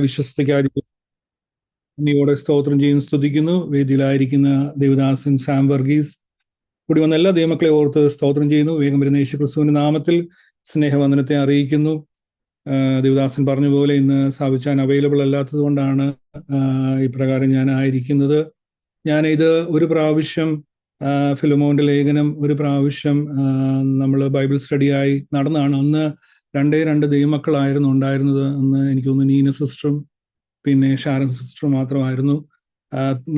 വിശ്വസ്തയ്ക്കായിരിക്കും നീയോടെ സ്തോത്രം ചെയ്യുന്നു, സ്തുതിക്കുന്നു. വേദിയിലായിരിക്കുന്ന ദേവദാസൻ സാം വർഗീസ് കൂടി വന്ന എല്ലാ ദൈവമക്കളെ ഓർത്ത് സ്തോത്രം ചെയ്യുന്നു. വേഗം വരുന്ന യേശുക്രിസ്തുവിന്റെ നാമത്തിൽ സ്നേഹവന്ദനത്തെ അറിയിക്കുന്നു. ദേവദാസൻ പറഞ്ഞ പോലെ ഇന്ന് സാവിച്ചാൻ അവൈലബിൾ അല്ലാത്തത് കൊണ്ടാണ് ഇപ്രകാരം ഞാൻ ആയിരിക്കുന്നത്. ഇത് ഒരു പ്രാവശ്യം ഫിലോമോന്റെ ലേഖനം ഒരു പ്രാവശ്യം നമ്മൾ ബൈബിൾ സ്റ്റഡിയായി നടന്നതാണ്. അന്ന് രണ്ട് ദൈവമക്കളായിരുന്നു ഉണ്ടായിരുന്നത്. അന്ന് എനിക്ക് തോന്നുന്നു നീന സിസ്റ്ററും പിന്നെ ഷാരൻ സിസ്റ്റർ മാത്രമായിരുന്നു.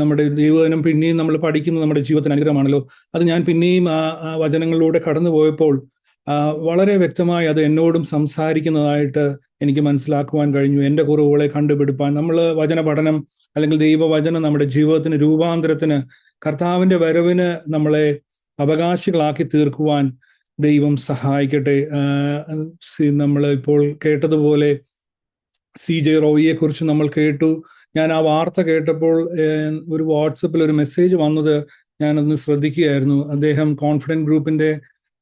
നമ്മുടെ ദൈവവചനം പിന്നെയും നമ്മൾ പഠിക്കുന്നത് നമ്മുടെ ജീവിതത്തിന് അനുഗ്രഹമാണല്ലോ. അത് ഞാൻ പിന്നെയും ആ വചനങ്ങളിലൂടെ കടന്നു പോയപ്പോൾ വളരെ വ്യക്തമായി അത് എന്നോടും സംസാരിക്കുന്നതായിട്ട് എനിക്ക് മനസ്സിലാക്കുവാൻ കഴിഞ്ഞു. എൻ്റെ കുറവുകളെ കണ്ടുപിടിപ്പാൻ നമ്മൾ വചന പഠനം അല്ലെങ്കിൽ ദൈവവചനം നമ്മുടെ ജീവിതത്തിന് രൂപാന്തരത്തിന് കർത്താവിൻ്റെ വരവിന് നമ്മളെ അവകാശികളാക്കി തീർക്കുവാൻ ദൈവം സഹായിക്കട്ടെ. നമ്മൾ ഇപ്പോൾ കേട്ടതുപോലെ CJ റോയിയെ കുറിച്ച് നമ്മൾ കേട്ടു. ഞാൻ ആ വാർത്ത കേട്ടപ്പോൾ ഒരു വാട്സപ്പിൽ ഒരു മെസ്സേജ് വന്നത് ഞാനൊന്ന് ശ്രദ്ധിക്കുകയായിരുന്നു. അദ്ദേഹം കോൺഫിഡൻറ്റ് ഗ്രൂപ്പിന്റെ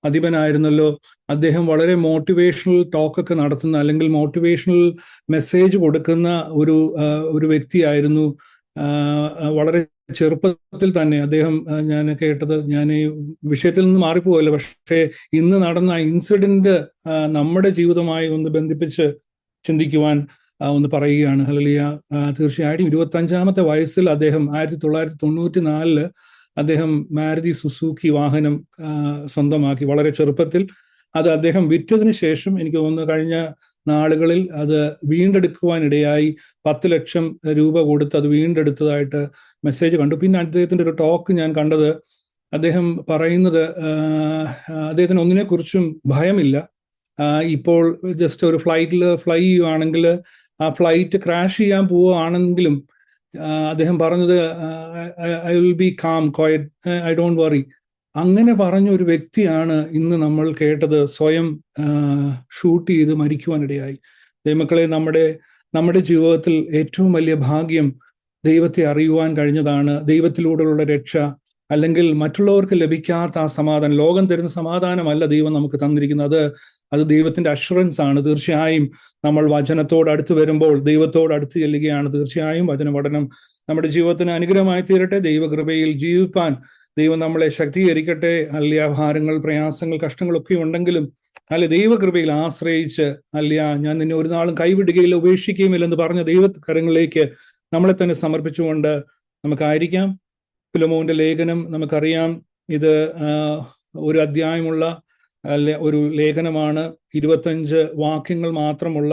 അധിപനായിരുന്നല്ലോ. അദ്ദേഹം വളരെ മോട്ടിവേഷണൽ ടോക്കൊക്കെ നടത്തുന്ന അല്ലെങ്കിൽ മോട്ടിവേഷണൽ മെസ്സേജ് കൊടുക്കുന്ന ഒരു വ്യക്തിയായിരുന്നു. വളരെ ചെറുപ്പത്തിൽ തന്നെ അദ്ദേഹം, ഞാൻ കേട്ടത്, ഞാൻ ഈ വിഷയത്തിൽ നിന്ന് മാറിപ്പോവല്ലോ, പക്ഷേ ഇന്ന് നടന്ന ഇൻസിഡന്റ് നമ്മുടെ ജീവിതമായി ഒന്ന് ബന്ധിപ്പിച്ച് ചിന്തിക്കുവാൻ ഒന്ന് പറയുകയാണ്. ഹല്ലേലൂയ. തീർച്ചയായിട്ടും 25-ാമത്തെ വയസ്സിൽ അദ്ദേഹം 1994 അദ്ദേഹം മാരുതി സുസുക്കി വാഹനം സ്വന്തമാക്കി. വളരെ ചെറുപ്പത്തിൽ അത് അദ്ദേഹം വിറ്റതിന് ശേഷം എനിക്ക് തോന്നുന്നു കഴിഞ്ഞ നാളുകളിൽ അത് വീണ്ടെടുക്കുവാനിടയായി 10 ലക്ഷം രൂപ കൊടുത്ത് അത് വീണ്ടെടുത്തതായിട്ട് മെസ്സേജ് കണ്ടു. പിന്നെ അദ്ദേഹത്തിൻ്റെ ഒരു ടോക്ക് ഞാൻ കണ്ടത്, അദ്ദേഹം പറയുന്നത് അദ്ദേഹത്തിന് ഒന്നിനെക്കുറിച്ചും ഭയമില്ല. ഇപ്പോൾ ജസ്റ്റ് ഒരു ഫ്ലൈറ്റിൽ ഫ്ലൈ ചെയ്യുകയാണെങ്കിൽ ആ ഫ്ലൈറ്റ് ക്രാഷ് ചെയ്യാൻ പോവുകയാണെങ്കിലും അദ്ദേഹം പറഞ്ഞത് I will be calm quiet, I don't worry. അങ്ങനെ പറഞ്ഞ ഒരു വ്യക്തിയാണ് ഇന്ന് നമ്മൾ കേട്ടത് സ്വയം ഷൂട്ട് ചെയ്ത് മരിക്കുവാനിടയായി. ദൈവമക്കളെ, നമ്മുടെ ജീവിതത്തിൽ ഏറ്റവും വലിയ ഭാഗ്യം ദൈവത്തെ അറിയുവാൻ കഴിഞ്ഞതാണ്. ദൈവത്തിലൂടെയുള്ള രക്ഷ, അല്ലെങ്കിൽ മറ്റുള്ളവർക്ക് ലഭിക്കാത്ത ആ സമാധാനം, ലോകം തരുന്ന സമാധാനമല്ല ദൈവം നമുക്ക് തന്നിരിക്കുന്നത്. അത് ദൈവത്തിന്റെ അഷുറൻസ് ആണ്. തീർച്ചയായും നമ്മൾ വചനത്തോട് അടുത്ത് വരുമ്പോൾ ദൈവത്തോട് അടുത്ത് ചെല്ലുകയാണ്. തീർച്ചയായും വചന പഠനം നമ്മുടെ ജീവിതത്തിന് അനുഗ്രഹമായി തീരട്ടെ. ദൈവകൃപയിൽ ജീവിപ്പാൻ ദൈവം നമ്മളെ ശക്തീകരിക്കട്ടെ. അല്ലിയ ഭാരങ്ങൾ, പ്രയാസങ്ങൾ, കഷ്ടങ്ങളൊക്കെ ഉണ്ടെങ്കിലും ദൈവകൃപയിൽ ആശ്രയിച്ച് ഞാൻ നിന്നെ ഒരു നാളും കൈവിടുകയില്ല, ഉപേക്ഷിക്കുകയുമില്ലെന്ന് പറഞ്ഞ ദൈവകരങ്ങളിലേക്ക് നമ്മളെ തന്നെ സമർപ്പിച്ചുകൊണ്ട് നമുക്കായിരിക്കാം. ഫിലോമോന്റെ ലേഖനം നമുക്കറിയാം, ഇത് ഒരു അധ്യായമുള്ള ഒരു ലേഖനമാണ്. 25 വാക്യങ്ങൾ മാത്രമുള്ള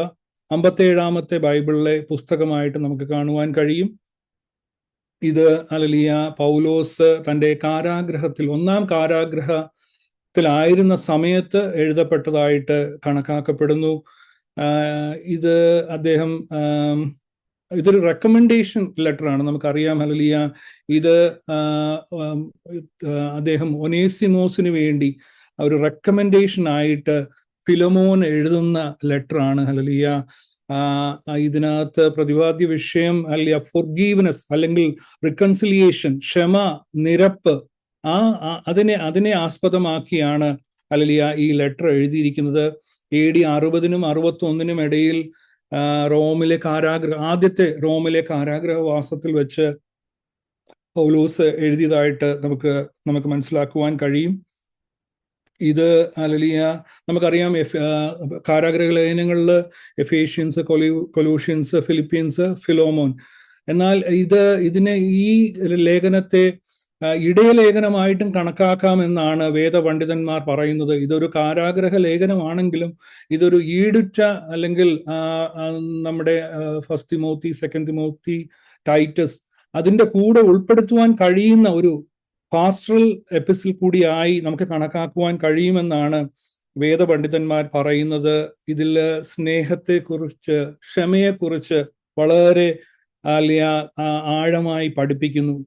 57-ാമത്തെ ബൈബിളിലെ പുസ്തകമായിട്ട് നമുക്ക് കാണുവാൻ കഴിയും. ഇത് പൗലോസ് തൻ്റെ കാരാഗ്രഹത്തിൽ, 1-ാം കാരാഗ്രഹത്തിലായിരുന്ന സമയത്ത് എഴുതപ്പെട്ടതായിട്ട് കണക്കാക്കപ്പെടുന്നു. ഇത് ഇതൊരു റെക്കമെൻഡേഷൻ ലെറ്ററാണ്. നമുക്കറിയാം ഇത് അദ്ദേഹം ഒനേസിമോസിന് വേണ്ടി ഒരു റെക്കമെൻഡേഷൻ ആയിട്ട് ഫിലോമോൻ എഴുതുന്ന ലെറ്ററാണ്. ഇതിനകത്ത് പ്രതിപാദ്യ വിഷയം ഫൊർഗീവ്നെസ് അല്ലെങ്കിൽ റിക്കൺസിലിയേഷൻ, ക്ഷമ, നിരപ്പ്, അതിനെ ആസ്പദമാക്കിയാണ് ഈ ലെറ്റർ എഴുതിയിരിക്കുന്നത്. AD 60-നും 61-നും ഇടയിൽ ആദ്യത്തെ റോമിലെ കാരാഗ്രഹവാസത്തിൽ വെച്ച് പൗലോസ് എഴുതിയതായിട്ട് നമുക്ക് മനസ്സിലാക്കുവാൻ കഴിയും. ഇത് നമുക്കറിയാം, കാരാഗ്രഹ ലേഖനങ്ങളിൽ എഫേഷ്യൻസ്, കൊലൂഷ്യൻസ്, ഫിലിപ്പീൻസ്, ഫിലോമോൻ. എന്നാൽ ഇതിനെ ഈ ലേഖനത്തെ ഇടയലേഖനമായിട്ടും കണക്കാക്കാമെന്നാണ് വേദപണ്ഡിതന്മാർ പറയുന്നത്. ഇതൊരു കാരാഗ്രഹ ലേഖനമാണെങ്കിലും ഇതൊരു ഈടുറ്റ, അല്ലെങ്കിൽ നമ്മുടെ 1 തിമോത്തി, 2 തിമോത്തി, ടൈറ്റസ് അതിൻ്റെ കൂടെ ഉൾപ്പെടുത്തുവാൻ കഴിയുന്ന ഒരു പാസ്റ്ററൽ എപ്പിസിൽ കൂടിയായി നമുക്ക് കണക്കാക്കുവാൻ കഴിയുമെന്നാണ് വേദപണ്ഡിതന്മാർ പറയുന്നത്. ഇതിൽ സ്നേഹത്തെക്കുറിച്ച്, ക്ഷമയെക്കുറിച്ച് വളരെ ആഴമായി പഠിപ്പിക്കുന്നു.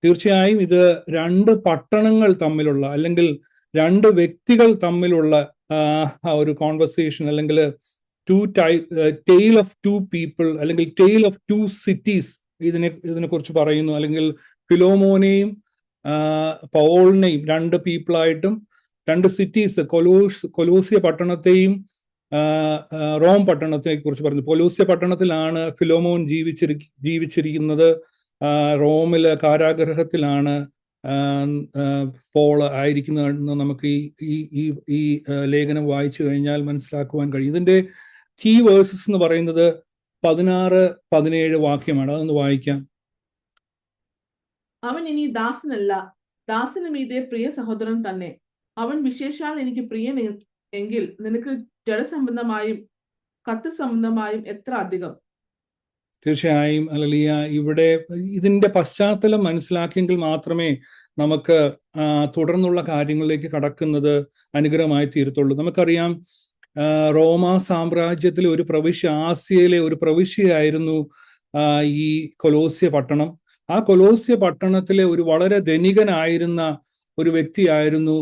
തീർച്ചയായും ഇത് 2 പട്ടണങ്ങൾ തമ്മിലുള്ള, അല്ലെങ്കിൽ 2 വ്യക്തികൾ തമ്മിലുള്ള ഒരു കോൺവെർസേഷൻ, അല്ലെങ്കിൽ ടെയിൽ ഓഫ് 2 പീപ്പിൾ, അല്ലെങ്കിൽ ടെയിൽ ഓഫ് 2 സിറ്റീസ് ഇതിനെക്കുറിച്ച് പറയുന്നു. അല്ലെങ്കിൽ ഫിലോമോനെയും പൗളിനെയും 2 പീപ്പിളായിട്ടും, 2 സിറ്റീസ്, കൊലോസ്യ പട്ടണത്തെയും റോം പട്ടണത്തെ കുറിച്ച് പറഞ്ഞു. പൊലൂസ്യ പട്ടണത്തിലാണ് ഫിലോമോൻ ജീവിച്ചിരിക്കുന്നത്. റോമില് കാരാഗൃഹത്തിലാണ് പോൾ ആയിരിക്കുന്നതെന്ന് നമുക്ക് ഈ ലേഖനം വായിച്ചു കഴിഞ്ഞാൽ മനസ്സിലാക്കുവാൻ കഴിയും. ഇതിന്റെ കീ വേഴ്സസ് എന്ന് പറയുന്നത് 16-17 വാക്യമാണ്. അതൊന്ന് വായിക്കാം. അവൻ ഇനി ദാസനല്ല, ദാസന് മീതെ പ്രിയ സഹോദരൻ തന്നെ. അവൻ വിശേഷാൽ എനിക്ക് പ്രിയൻ എങ്കിൽ നിനക്ക് ജഡസംബന്ധമായും കത്ത് സംബന്ധമായും എത്ര അധികം. തീർച്ചയായും ഹല്ലേലൂയ. ഇവിടെ ഇതിന്റെ പശ്ചാത്തലം മനസ്സിലാക്കിയെങ്കിൽ മാത്രമേ നമുക്ക് തുടർന്നുള്ള കാര്യങ്ങളിലേക്ക് കടക്കുന്നത് അനുഗ്രഹമായി തീരത്തുള്ളൂ. നമുക്കറിയാം, റോമാ സാമ്രാജ്യത്തിലെ ഒരു പ്രവിശ്യ, ആസിയയിലെ ഒരു പ്രവിശ്യയായിരുന്നു ഈ കൊലോസ്യ പട്ടണം. ആ കൊലോസ്യ പട്ടണത്തിലെ ഒരു വളരെ ധനികനായിരുന്ന ഒരു വ്യക്തിയായിരുന്നു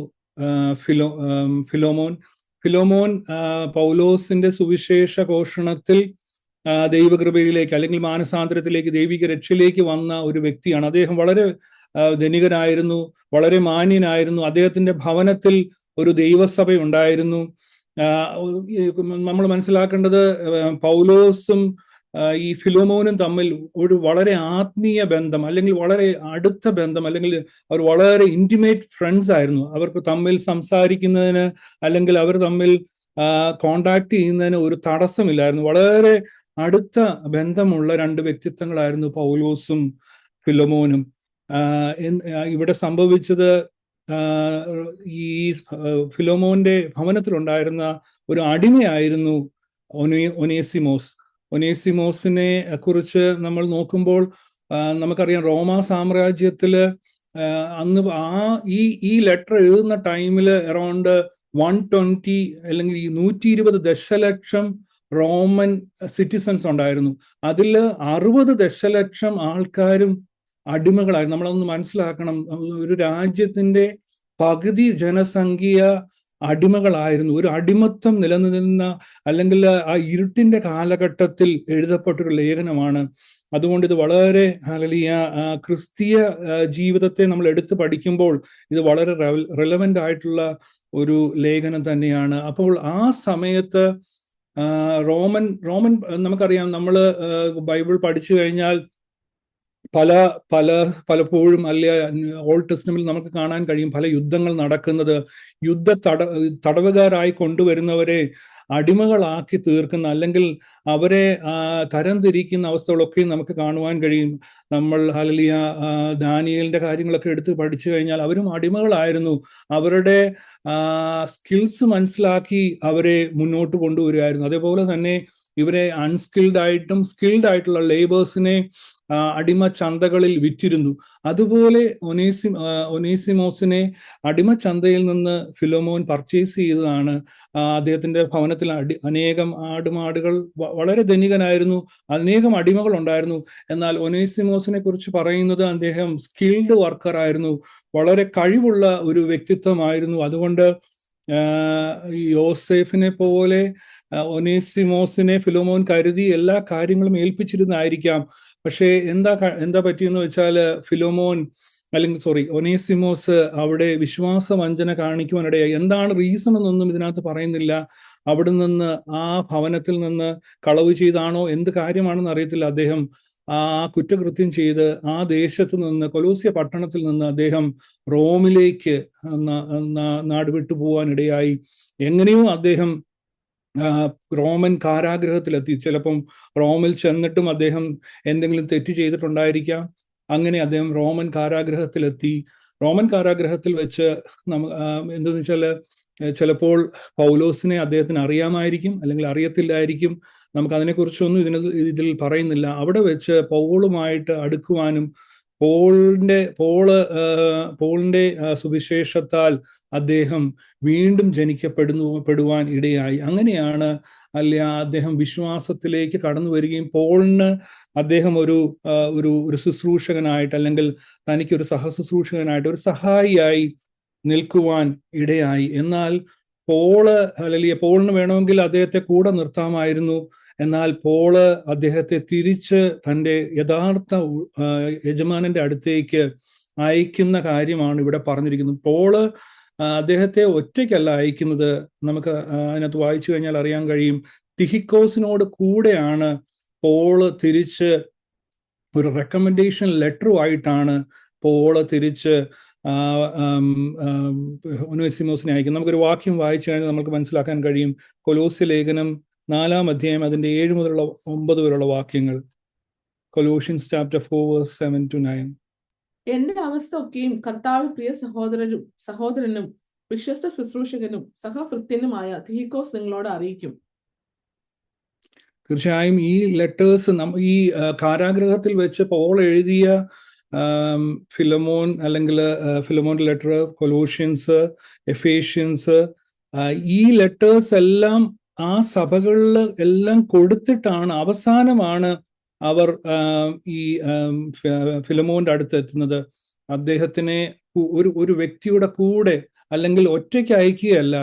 ഫിലോമോൻ. ഫിലോമോൻ പൗലോസിന്റെ സുവിശേഷ ഘോഷണത്തിൽ ദൈവകൃപയിലേക്ക് അല്ലെങ്കിൽ മാനസാന്തരത്തിലേക്ക്, ദൈവിക രക്ഷയിലേക്ക് വന്ന ഒരു വ്യക്തിയാണ്. അദ്ദേഹം വളരെ ധനികനായിരുന്നു, വളരെ മാന്യനായിരുന്നു. അദ്ദേഹത്തിന്റെ ഭവനത്തിൽ ഒരു ദൈവസഭ ഉണ്ടായിരുന്നു. നമ്മൾ മനസ്സിലാക്കേണ്ടത്, പൗലോസും ഈ ഫിലോമോനും തമ്മിൽ ഒരു വളരെ ആത്മീയ ബന്ധം, അല്ലെങ്കിൽ വളരെ അടുത്ത ബന്ധം, അല്ലെങ്കിൽ അവർ വളരെ ഇന്റിമേറ്റ് ഫ്രണ്ട്സ് ആയിരുന്നു. അവർക്ക് തമ്മിൽ സംസാരിക്കുന്നതിന് അല്ലെങ്കിൽ അവർ തമ്മിൽ കോണ്ടാക്ട് ചെയ്യുന്നതിന് ഒരു തടസ്സമില്ലായിരുന്നു. വളരെ അടുത്ത ബന്ധമുള്ള രണ്ട് വ്യക്തിത്വങ്ങളായിരുന്നു പൗലോസും ഫിലോമോനും. ഇവിടെ സംഭവിച്ചത്, ഈ ഫിലോമോന്റെ ഭവനത്തിലുണ്ടായിരുന്ന ഒരു അടിമയായിരുന്നു ഒനേസിമോസ്. ഒനേസിമോസിനെ കുറിച്ച് നമ്മൾ നോക്കുമ്പോൾ നമുക്കറിയാം, റോമാ സാമ്രാജ്യത്തില് അന്ന് ഈ ലെറ്റർ എഴുതുന്ന ടൈമില് അറൗണ്ട് 120 അല്ലെങ്കിൽ 120 ദശലക്ഷം റോമൻ സിറ്റിസൺസ് ഉണ്ടായിരുന്നു. അതിൽ 60 ദശലക്ഷം ആൾക്കാരും അടിമകളായിരുന്നു. നമ്മളൊന്ന് മനസ്സിലാക്കണം, ഒരു രാജ്യത്തിന്റെ പകുതി ജനസംഖ്യ അടിമകളായിരുന്നു. ഒരു അടിമത്തം നിലനിന്ന, അല്ലെങ്കിൽ ആ ഇരുട്ടിന്റെ കാലഘട്ടത്തിൽ എഴുതപ്പെട്ടൊരു ലേഖനമാണ്. അതുകൊണ്ട് ഇത് വളരെ ഹല്ലേലൂയ, ക്രിസ്തീയ ജീവിതത്തെ നമ്മൾ എടുത്തു പഠിക്കുമ്പോൾ ഇത് വളരെ റെലവന്റ് ആയിട്ടുള്ള ഒരു ലേഖനം തന്നെയാണ്. അപ്പോൾ ആ സമയത്ത് റോമൻ നമുക്കറിയാം, നമ്മൾ ബൈബിൾ പഠിച്ചു കഴിഞ്ഞാൽ പലപ്പോഴും അല്ലെ ഓൾഡ് ടെസ്റ്റമെന്റിൽ നമുക്ക് കാണാൻ കഴിയും പല യുദ്ധങ്ങൾ നടക്കുന്നത്. തടവുകാരായി കൊണ്ടുവരുന്നവരെ അടിമകളാക്കി തീർക്കുന്ന, അല്ലെങ്കിൽ അവരെ തരംതിരിക്കുന്ന അവസ്ഥകളൊക്കെ നമുക്ക് കാണുവാൻ കഴിയും. നമ്മൾ ഹല്ലേലൂയ ദാനിയേലിന്റെ കാര്യങ്ങളൊക്കെ എടുത്ത് പഠിച്ചു കഴിഞ്ഞാൽ അവരും അടിമകളായിരുന്നു. അവരുടെ സ്കിൽസ് മനസ്സിലാക്കി അവരെ മുന്നോട്ട് കൊണ്ടുവരികയായിരുന്നു. അതേപോലെ തന്നെ ഇവരെ അൺസ്കിൽഡ് ആയിട്ടും സ്കിൽഡ് ആയിട്ടുള്ള ലേബേഴ്സിനെ അടിമ ചന്തകളിൽ വിറ്റിരുന്നു. അതുപോലെ ഒനേസിമോസിനെ അടിമ ചന്തയിൽ നിന്ന് ഫിലോമോൻ പർച്ചേസ് ചെയ്തതാണ്. അദ്ദേഹത്തിന്റെ ഭവനത്തിൽ അനേകം ആടുമാടുകൾ, വളരെ ധനികനായിരുന്നു, അനേകം അടിമകൾ ഉണ്ടായിരുന്നു. എന്നാൽ ഒനേസിമോസിനെ കുറിച്ച് പറയുന്നത് അദ്ദേഹം സ്കിൽഡ് വർക്കർ ആയിരുന്നു, വളരെ കഴിവുള്ള ഒരു വ്യക്തിത്വമായിരുന്നു. അതുകൊണ്ട് യോസേഫിനെ പോലെ ഒനേസിമോസിനെ ഫിലോമോൻ കരുതി എല്ലാ കാര്യങ്ങളും ഏൽപ്പിച്ചിരുന്നായിരിക്കാം. പക്ഷേ എന്താ പറ്റിയെന്ന് വെച്ചാൽ, ഒനേസിമോസ് അവിടെ വിശ്വാസവഞ്ചന കാണിക്കുവാനിടയായി. എന്താണ് റീസൺ എന്നൊന്നും ഇതിനകത്ത് പറയുന്നില്ല. അവിടെ നിന്ന്, ആ ഭവനത്തിൽ നിന്ന് കളവ് ചെയ്താണോ എന്ത് കാര്യമാണെന്ന് അറിയത്തില്ല, അദ്ദേഹം ആ കുറ്റകൃത്യം ചെയ്ത് ആ ദേശത്ത് നിന്ന്, കൊലോസ്യ പട്ടണത്തിൽ നിന്ന് അദ്ദേഹം റോമിലേക്ക് നാട് വിട്ടുപോകാനിടയായി. എങ്ങനെയോ അദ്ദേഹം റോമൻ കാരാഗൃഹത്തിലെത്തി. ചിലപ്പം റോമിൽ ചെന്നിട്ടും അദ്ദേഹം എന്തെങ്കിലും തെറ്റ് ചെയ്തിട്ടുണ്ടായിരിക്കാം. അങ്ങനെ അദ്ദേഹം റോമൻ കാരാഗൃഹത്തിലെത്തി. റോമൻ കാരാഗൃഹത്തിൽ വെച്ച് എന്തെന്ന് വെച്ചാൽ, ചിലപ്പോൾ പൗലോസിനെ അദ്ദേഹത്തിന് അറിയാമായിരിക്കും, അല്ലെങ്കിൽ അറിയത്തില്ലായിരിക്കും. നമുക്ക് അതിനെക്കുറിച്ചൊന്നും ഇതിൽ പറയുന്നില്ല. അവിടെ വെച്ച് പൗളുമായിട്ട് അടുക്കുവാനും പോളിന്റെ സുവിശേഷത്താൽ അദ്ദേഹം വീണ്ടും ജനിക്കപ്പെടുവാൻ ഇടയായി. അങ്ങനെയാണ് അദ്ദേഹം വിശ്വാസത്തിലേക്ക് കടന്നു വരികയും പോളിന് അദ്ദേഹം ഒരു ശുശ്രൂഷകനായിട്ട്, അല്ലെങ്കിൽ തനിക്കൊരു സഹശുശ്രൂഷകനായിട്ട്, ഒരു സഹായിയായി നിൽക്കുവാൻ ഇടയായി. എന്നാൽ പോളിന് വേണമെങ്കിൽ അദ്ദേഹത്തെ കൂടെ നിർത്താമായിരുന്നു. എന്നാൽ പോള് അദ്ദേഹത്തെ തിരിച്ച് തൻ്റെ യഥാർത്ഥ യജമാനന്റെ അടുത്തേക്ക് അയക്കുന്ന കാര്യമാണ് ഇവിടെ പറഞ്ഞിരിക്കുന്നത്. പോള് അദ്ദേഹത്തെ ഒറ്റയ്ക്കല്ല അയക്കുന്നത്. നമുക്ക് അതിനകത്ത് വായിച്ചു കഴിഞ്ഞാൽ അറിയാൻ കഴിയും, തിഹിക്കോസിനോട് കൂടെയാണ് പോള് തിരിച്ച് ഒരു റെക്കമെൻഡേഷൻ ലെറ്ററുമായിട്ടാണ് പോള് തിരിച്ച് ഒനേസിമോസിനെ അയക്കുന്നത്. നമുക്കൊരു വാക്യം വായിച്ചു കഴിഞ്ഞാൽ നമുക്ക് മനസ്സിലാക്കാൻ കഴിയും. കൊലോസ്യ ലേഖനം 4-ാം അധ്യായം അതിന്റെ 7 മുതലുള്ള 9 വരെയുള്ള വാക്യങ്ങൾ. Colossians chapter 4 verse 7-9. എന്റെ അവസ്ഥ ഒക്കെയും കർത്താവ് പ്രിയ സഹോദരനും വിശ്വസ്ത ശുശ്രൂഷകനും സഹഭൃത്യനുമായ തിഹിക്കോസ് നിങ്ങളോട് അറിയിക്കും. തീർച്ചയായും ഈ ലെറ്റേഴ്സ് ഈ കാരാഗ്രഹത്തിൽ വെച്ച് പോൾ എഴുതിയ ഫിലമോൻ അല്ലെങ്കിൽ ഫിലമോൻ ലെറ്റർ, കൊലോഷ്യൻസ്, എഫേഷ്യൻസ്, ഈ ലെറ്റേഴ്സ് എല്ലാം ആ സഭകളിൽ എല്ലാം കൊടുത്തിട്ടാണ് അവസാനമാണ് അവർ ഈ ഫിലമോന്റെ അടുത്ത് എത്തുന്നത്. അദ്ദേഹത്തിനെ ഒരു വ്യക്തിയുടെ കൂടെ അല്ലെങ്കിൽ ഒറ്റയ്ക്ക് അയക്കുകയല്ല,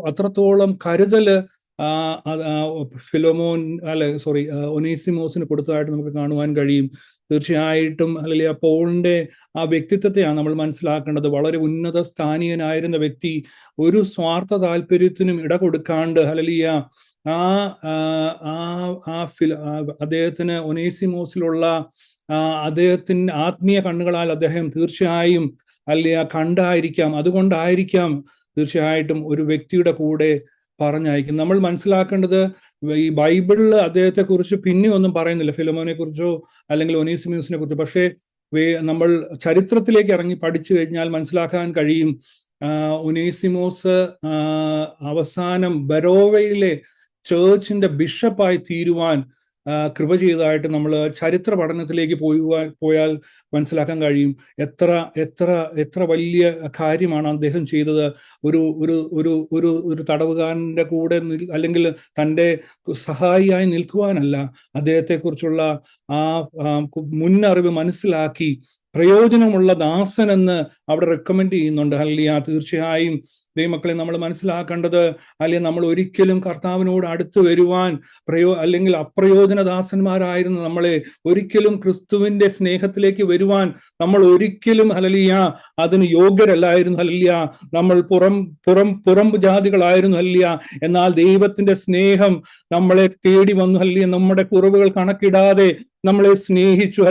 അത്രത്തോളം കരുതല് ഫിലോമോൻ ഒനേസിമോസിന് കൊടുത്തതായിട്ട് നമുക്ക് കാണുവാൻ കഴിയും. തീർച്ചയായിട്ടും അല്ലെങ്കിൽ പോളിന്റെ ആ വ്യക്തിത്വത്തെയാണ് നമ്മൾ മനസ്സിലാക്കേണ്ടത്. വളരെ ഉന്നത സ്ഥാനീയനായിരുന്ന വ്യക്തി, ഒരു സ്വാർത്ഥ താല്പര്യത്തിനും ഇട കൊടുക്കാണ്ട് അദ്ദേഹത്തിന് ഒനേസിമോസിലുള്ള അദ്ദേഹത്തിന് ആത്മീയ കണ്ണുകളാൽ അദ്ദേഹം തീർച്ചയായും കണ്ടായിരിക്കാം. അതുകൊണ്ടായിരിക്കാം തീർച്ചയായിട്ടും ഒരു വ്യക്തിയുടെ കൂടെ പറഞ്ഞയക്കും. നമ്മൾ മനസ്സിലാക്കേണ്ടത്, ഈ ബൈബിളിൽ അദ്ദേഹത്തെ കുറിച്ച് പിന്നെ ഒന്നും പറയുന്നില്ല, ഫിലമോനെ കുറിച്ചോ അല്ലെങ്കിൽ ഒനേസിമോസിനെ കുറിച്ചോ. പക്ഷേ നമ്മൾ ചരിത്രത്തിലേക്ക് ഇറങ്ങി പഠിച്ചു കഴിഞ്ഞാൽ മനസ്സിലാക്കാൻ കഴിയും, ഒനേസിമോസ് അവസാനം ബരോവയിലെ ചേർച്ചിന്റെ ബിഷപ്പായി തീരുവാൻ കൃപ ചെയ്തതായിട്ട് നമ്മൾ ചരിത്ര പഠനത്തിലേക്ക് പോയാൽ മനസ്സിലാക്കാൻ കഴിയും. എത്ര എത്ര എത്ര വലിയ കാര്യമാണ് അദ്ദേഹം ചെയ്തത്. ഒരു ഒരു ഒരു ഒരു ഒരു തടവുകാരന്റെ കൂടെ അല്ലെങ്കിൽ തൻ്റെ സഹായിയായി നിൽക്കുവാനല്ല, അദ്ദേഹത്തെക്കുറിച്ചുള്ള ആ മുന്നറിവ് മനസ്സിലാക്കി പ്രയോജനമുള്ള ദാസൻ എന്ന് അവിടെ റെക്കമെൻഡ് ചെയ്യുന്നുണ്ട്. തീർച്ചയായും ദൈവമക്കളെ നമ്മൾ മനസ്സിലാക്കേണ്ടത്, നമ്മൾ ഒരിക്കലും കർത്താവിനോട് അടുത്ത് വരുവാൻ അല്ലെങ്കിൽ അപ്രയോജനദാസന്മാരായിരുന്ന നമ്മളെ ഒരിക്കലും ക്രിസ്തുവിന്റെ സ്നേഹത്തിലേക്ക് വരുവാൻ നമ്മൾ ഒരിക്കലും അതിന് യോഗ്യരല്ലായിരുന്നു. നമ്മൾ പുറം ജാതികളായിരുന്നു. എന്നാൽ ദൈവത്തിന്റെ സ്നേഹം നമ്മളെ തേടി വന്നു. നമ്മുടെ കുറവുകൾ കണക്കിടാതെ നമ്മളെ സ്നേഹിച്ചു.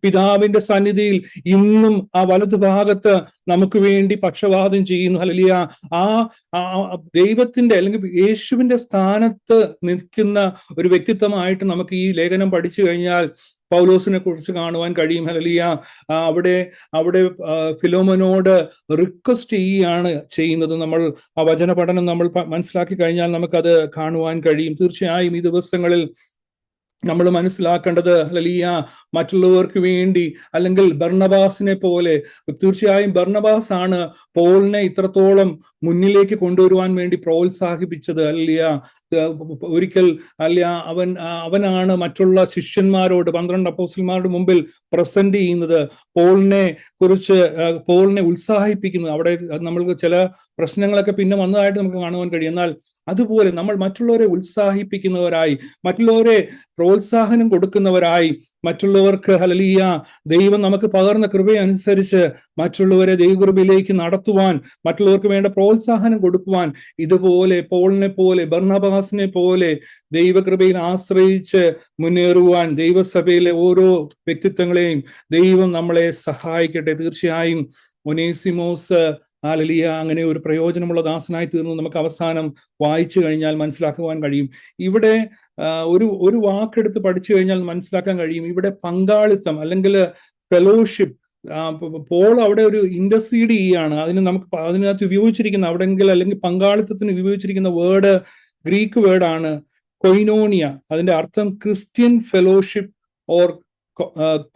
പിതാവിന്റെ സന്നിധിയിൽ ഇന്നും ആ വലതുഭാഗത്ത് നമുക്ക് വേണ്ടി പക്ഷവാദം ചെയ്യുന്നു. ആ ദൈവത്തിന്റെ അല്ലെങ്കിൽ യേശുവിന്റെ സ്ഥാനത്ത് നിൽക്കുന്ന ഒരു വ്യക്തിത്വമായിട്ട് നമുക്ക് ഈ ലേഖനം പഠിച്ചു കഴിഞ്ഞാൽ പൗലോസിനെ കുറിച്ച് കാണുവാൻ കഴിയും. അവിടെ ഫിലോമോനോട് റിക്വസ്റ്റ് ചെയ്യുകയാണ് ചെയ്യുന്നത്. നമ്മൾ ആ വചന പഠനം നമ്മൾ മനസ്സിലാക്കി കഴിഞ്ഞാൽ നമുക്കത് കാണുവാൻ കഴിയും. തീർച്ചയായും ഈ ദിവസങ്ങളിൽ നമ്മൾ മനസ്സിലാക്കേണ്ടത്, മറ്റുള്ളവർക്ക് വേണ്ടി അല്ലെങ്കിൽ ബർണബാസിനെ പോലെ, തീർച്ചയായും ബർണബാസ് ആണ് പോളിനെ ഇത്രത്തോളം മുന്നിലേക്ക് കൊണ്ടുവരുവാൻ വേണ്ടി പ്രോത്സാഹിപ്പിച്ചത്. ഒരിക്കൽ അവനാണ് മറ്റുള്ള ശിഷ്യന്മാരോട് 12 അപ്പോസ്തലന്മാരുടെ മുമ്പിൽ പ്രസന്റ് ചെയ്യുന്നത്, പോളിനെ ഉത്സാഹിപ്പിക്കുന്നത്. അവിടെ നമ്മൾക്ക് ചില പ്രശ്നങ്ങളൊക്കെ പിന്നെ വന്നതായിട്ട് നമുക്ക് കാണുവാൻ കഴിയും. എന്നാൽ അതുപോലെ നമ്മൾ മറ്റുള്ളവരെ ഉത്സാഹിപ്പിക്കുന്നവരായി, മറ്റുള്ളവരെ പ്രോത്സാഹനം കൊടുക്കുന്നവരായി, മറ്റുള്ളവർക്ക് ദൈവം നമുക്ക് പകർന്ന കൃപയനുസരിച്ച് മറ്റുള്ളവരെ ദൈവകൃപയിലേക്ക് നടത്തുവാൻ, മറ്റുള്ളവർക്ക് വേണ്ട പ്രോത്സാഹനം കൊടുക്കുവാൻ, ഇതുപോലെ പോളിനെ പോലെ ബർണബാസിനെ പോലെ ദൈവകൃപയിൽ ആശ്രയിച്ച് മുന്നേറുവാൻ ദൈവസഭയിലെ ഓരോ വ്യക്തിത്വങ്ങളെയും ദൈവം നമ്മളെ സഹായിക്കട്ടെ. തീർച്ചയായും ഒനേസിമോസ് അങ്ങനെ ഒരു പ്രയോജനമുള്ള ദാസനായി തീർന്നു നമുക്ക് അവസാനം വായിച്ചു കഴിഞ്ഞാൽ മനസ്സിലാക്കുവാൻ കഴിയും. ഇവിടെ ഒരു വാക്കെടുത്ത് പഠിച്ചു കഴിഞ്ഞാൽ മനസ്സിലാക്കാൻ കഴിയും, ഇവിടെ പങ്കാളിത്തം അല്ലെങ്കിൽ ഫെലോഷിപ്പ്. പോൾ അവിടെ ഒരു ഇന്റർസീഡ് ചെയ്യുകയാണ്. അതിനകത്ത് ഉപയോഗിച്ചിരിക്കുന്ന അല്ലെങ്കിൽ പങ്കാളിത്തത്തിന് ഉപയോഗിച്ചിരിക്കുന്ന വേർഡ് ഗ്രീക്ക് വേർഡാണ് കൊയിനോണിയ. അതിന്റെ അർത്ഥം Christian fellowship or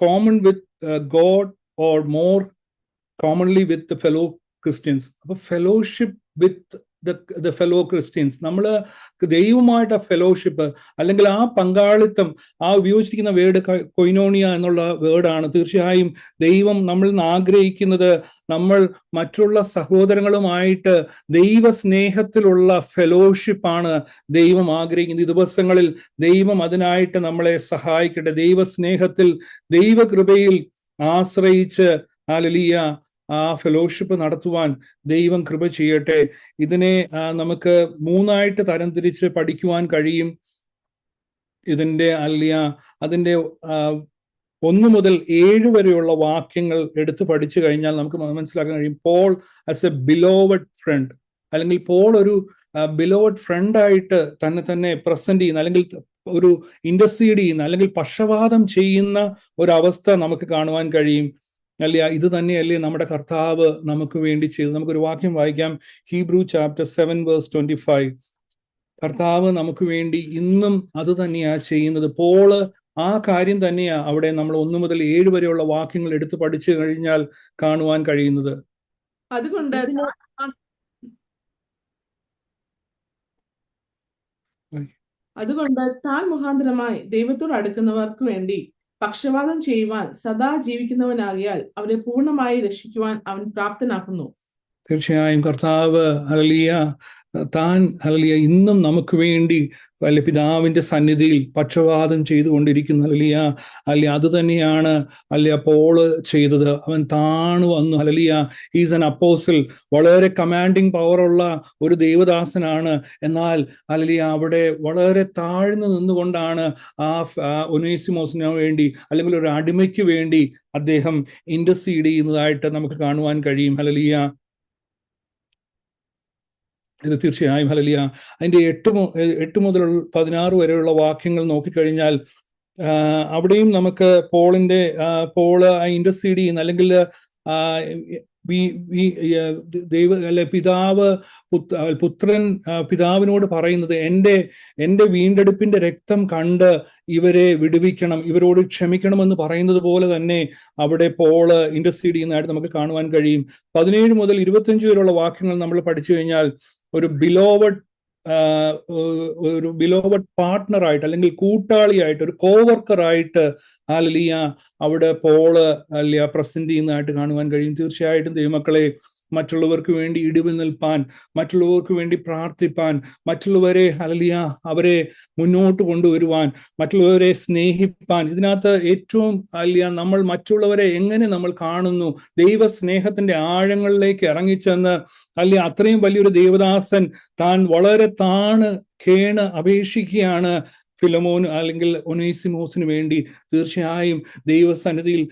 common with God or more commonly with fellow Christians. അപ്പൊ fellowship with the fellow Christians, നമ്മൾ ദൈവമായിട്ട് ഫെലോഷിപ്പ് അല്ലെങ്കിൽ ആ പങ്കാളിത്തം, ആ ഉപയോഗിച്ചിരിക്കുന്ന വേർഡ് കൊയിനോണിയ എന്നുള്ള വേർഡാണ്. തീർച്ചയായും ദൈവം നമ്മളിൽ നിന്ന് ആഗ്രഹിക്കുന്നത് നമ്മൾ മറ്റുള്ള സഹോദരങ്ങളുമായിട്ട് ദൈവ സ്നേഹത്തിലുള്ള ഫെലോഷിപ്പാണ് ദൈവം ആഗ്രഹിക്കുന്നത്. ഈ ദിവസങ്ങളിൽ ദൈവം അതിനായിട്ട് നമ്മളെ സഹായിക്കട്ടെ. ദൈവ സ്നേഹത്തിൽ ദൈവകൃപയിൽ ആശ്രയിച്ച് ആ ഫെലോഷിപ്പ് നടത്തുവാൻ ദൈവം കൃപ ചെയ്യട്ടെ. ഇതിനെ നമുക്ക് 3ആയിട്ട് തരംതിരിച്ച് പഠിക്കുവാൻ കഴിയും. ഇതിന്റെ അതിന്റെ 1 മുതൽ 7 വരെയുള്ള വാക്യങ്ങൾ എടുത്ത് പഠിച്ചു കഴിഞ്ഞാൽ നമുക്ക് മനസ്സിലാക്കാൻ കഴിയും Paul as a beloved friend, അല്ലെങ്കിൽ പോൾ ഒരു ബിലോവഡ് ഫ്രണ്ടായിട്ട് തന്നെ പ്രസന്റ് ചെയ്യുന്ന, അല്ലെങ്കിൽ ഒരു ഇന്റർസീഡ് ചെയ്യുന്ന, അല്ലെങ്കിൽ പക്ഷപാതം ചെയ്യുന്ന ഒരവസ്ഥ നമുക്ക് കാണുവാൻ കഴിയും. ഇത് തന്നെയല്ലേ നമ്മുടെ കർത്താവ് നമുക്ക് വേണ്ടി ചെയ്തു. നമുക്കൊരു വാക്യം വായിക്കാം. Hebrew chapter 7:25. കർത്താവ് നമുക്ക് വേണ്ടി ഇന്നും അത് തന്നെയാ ചെയ്യുന്നത്. പോള് ആ കാര്യം തന്നെയാ അവിടെ നമ്മൾ 1 മുതൽ 7 വരെയുള്ള വാക്യങ്ങൾ എടുത്ത് പഠിച്ചു കഴിഞ്ഞാൽ കാണുവാൻ കഴിയുന്നത്. അതുകൊണ്ട് താൻ മുഖാന്തരമായി ദൈവത്തോട് അടുക്കുന്നവർക്ക് വേണ്ടി പക്ഷപാതം ചെയ്യുവാൻ സദാ ജീവിക്കുന്നവനാകിയാൽ അവരെ പൂർണ്ണമായി രക്ഷിക്കുവാൻ അവൻ പ്രാപ്തനാക്കുന്നു. തീർച്ചയായും കർത്താവ് താൻ ഇന്നും നമുക്ക് വേണ്ടി പിതാവിന്റെ സന്നിധിയിൽ പക്ഷപാതം ചെയ്തുകൊണ്ടിരിക്കുന്നു. അത് തന്നെയാണ് പോള് ചെയ്തത്. അവൻ താണു വന്നു. Is an അപ്പോസിൽ. വളരെ കമാൻഡിങ് പവറുള്ള ഒരു ദൈവദാസനാണ്. എന്നാൽ അവിടെ വളരെ താഴ്ന്നു നിന്നുകൊണ്ടാണ് ഒനേസിമോസിന് വേണ്ടി, അല്ലെങ്കിൽ ഒരു അടിമയ്ക്ക് വേണ്ടി അദ്ദേഹം ഇന്റർസീഡ് ചെയ്യുന്നതായിട്ട് നമുക്ക് കാണുവാൻ കഴിയും. ഇത് തീർച്ചയായും അതിന്റെ 8 മുതൽ 16 വരെയുള്ള വാക്യങ്ങൾ നോക്കിക്കഴിഞ്ഞാൽ അവിടെയും നമുക്ക് പോള് ഇന്റർസീഡ് ചെയ്യുന്ന, അല്ലെങ്കിൽ പുത്രൻ പിതാവിനോട് പറയുന്നത്, എൻ്റെ വീണ്ടെടുപ്പിന്റെ രക്തം കണ്ട് ഇവരെ വിടുവിക്കണം, ഇവരോട് ക്ഷമിക്കണമെന്ന് പറയുന്നത് പോലെ തന്നെ അവിടെ പോള് ഇന്റർസീഡ് ചെയ്യുന്നതായിട്ട് നമുക്ക് കാണുവാൻ കഴിയും. 17 മുതൽ 25 വരെയുള്ള വാക്യങ്ങൾ നമ്മൾ പഠിച്ചു കഴിഞ്ഞാൽ ഒരു ബിലോവഡ് പാർട്ട്ണറായിട്ട്, അല്ലെങ്കിൽ കൂട്ടാളിയായിട്ട്, ഒരു കോവർക്കറായിട്ട് അവിടെ പോള് പ്രസന്റ് ചെയ്യുന്നതായിട്ട് കാണുവാൻ കഴിയും. തീർച്ചയായിട്ടും ദൈവമക്കളെ, മറ്റുള്ളവർക്ക് വേണ്ടി ഇടിവ് നിൽപ്പാൻ, മറ്റുള്ളവർക്ക് വേണ്ടി പ്രാർത്ഥിപ്പാൻ, മറ്റുള്ളവരെ അവരെ മുന്നോട്ട് കൊണ്ടുവരുവാൻ, മറ്റുള്ളവരെ സ്നേഹിപ്പാൻ, ഇതിനകത്ത് ഏറ്റവും നമ്മൾ മറ്റുള്ളവരെ എങ്ങനെ നമ്മൾ കാണുന്നു, ദൈവ സ്നേഹത്തിന്റെ ആഴങ്ങളിലേക്ക് ഇറങ്ങിച്ചെന്ന് അത്രയും വലിയൊരു ദേവദാസൻ താൻ വളരെ കേണ് അപേക്ഷിക്കുകയാണ് ഫിലമോൻ അല്ലെങ്കിൽ ഒനേസിമോസിന് വേണ്ടി. തീർച്ചയായും ദൈവസന്നിധിയിൽ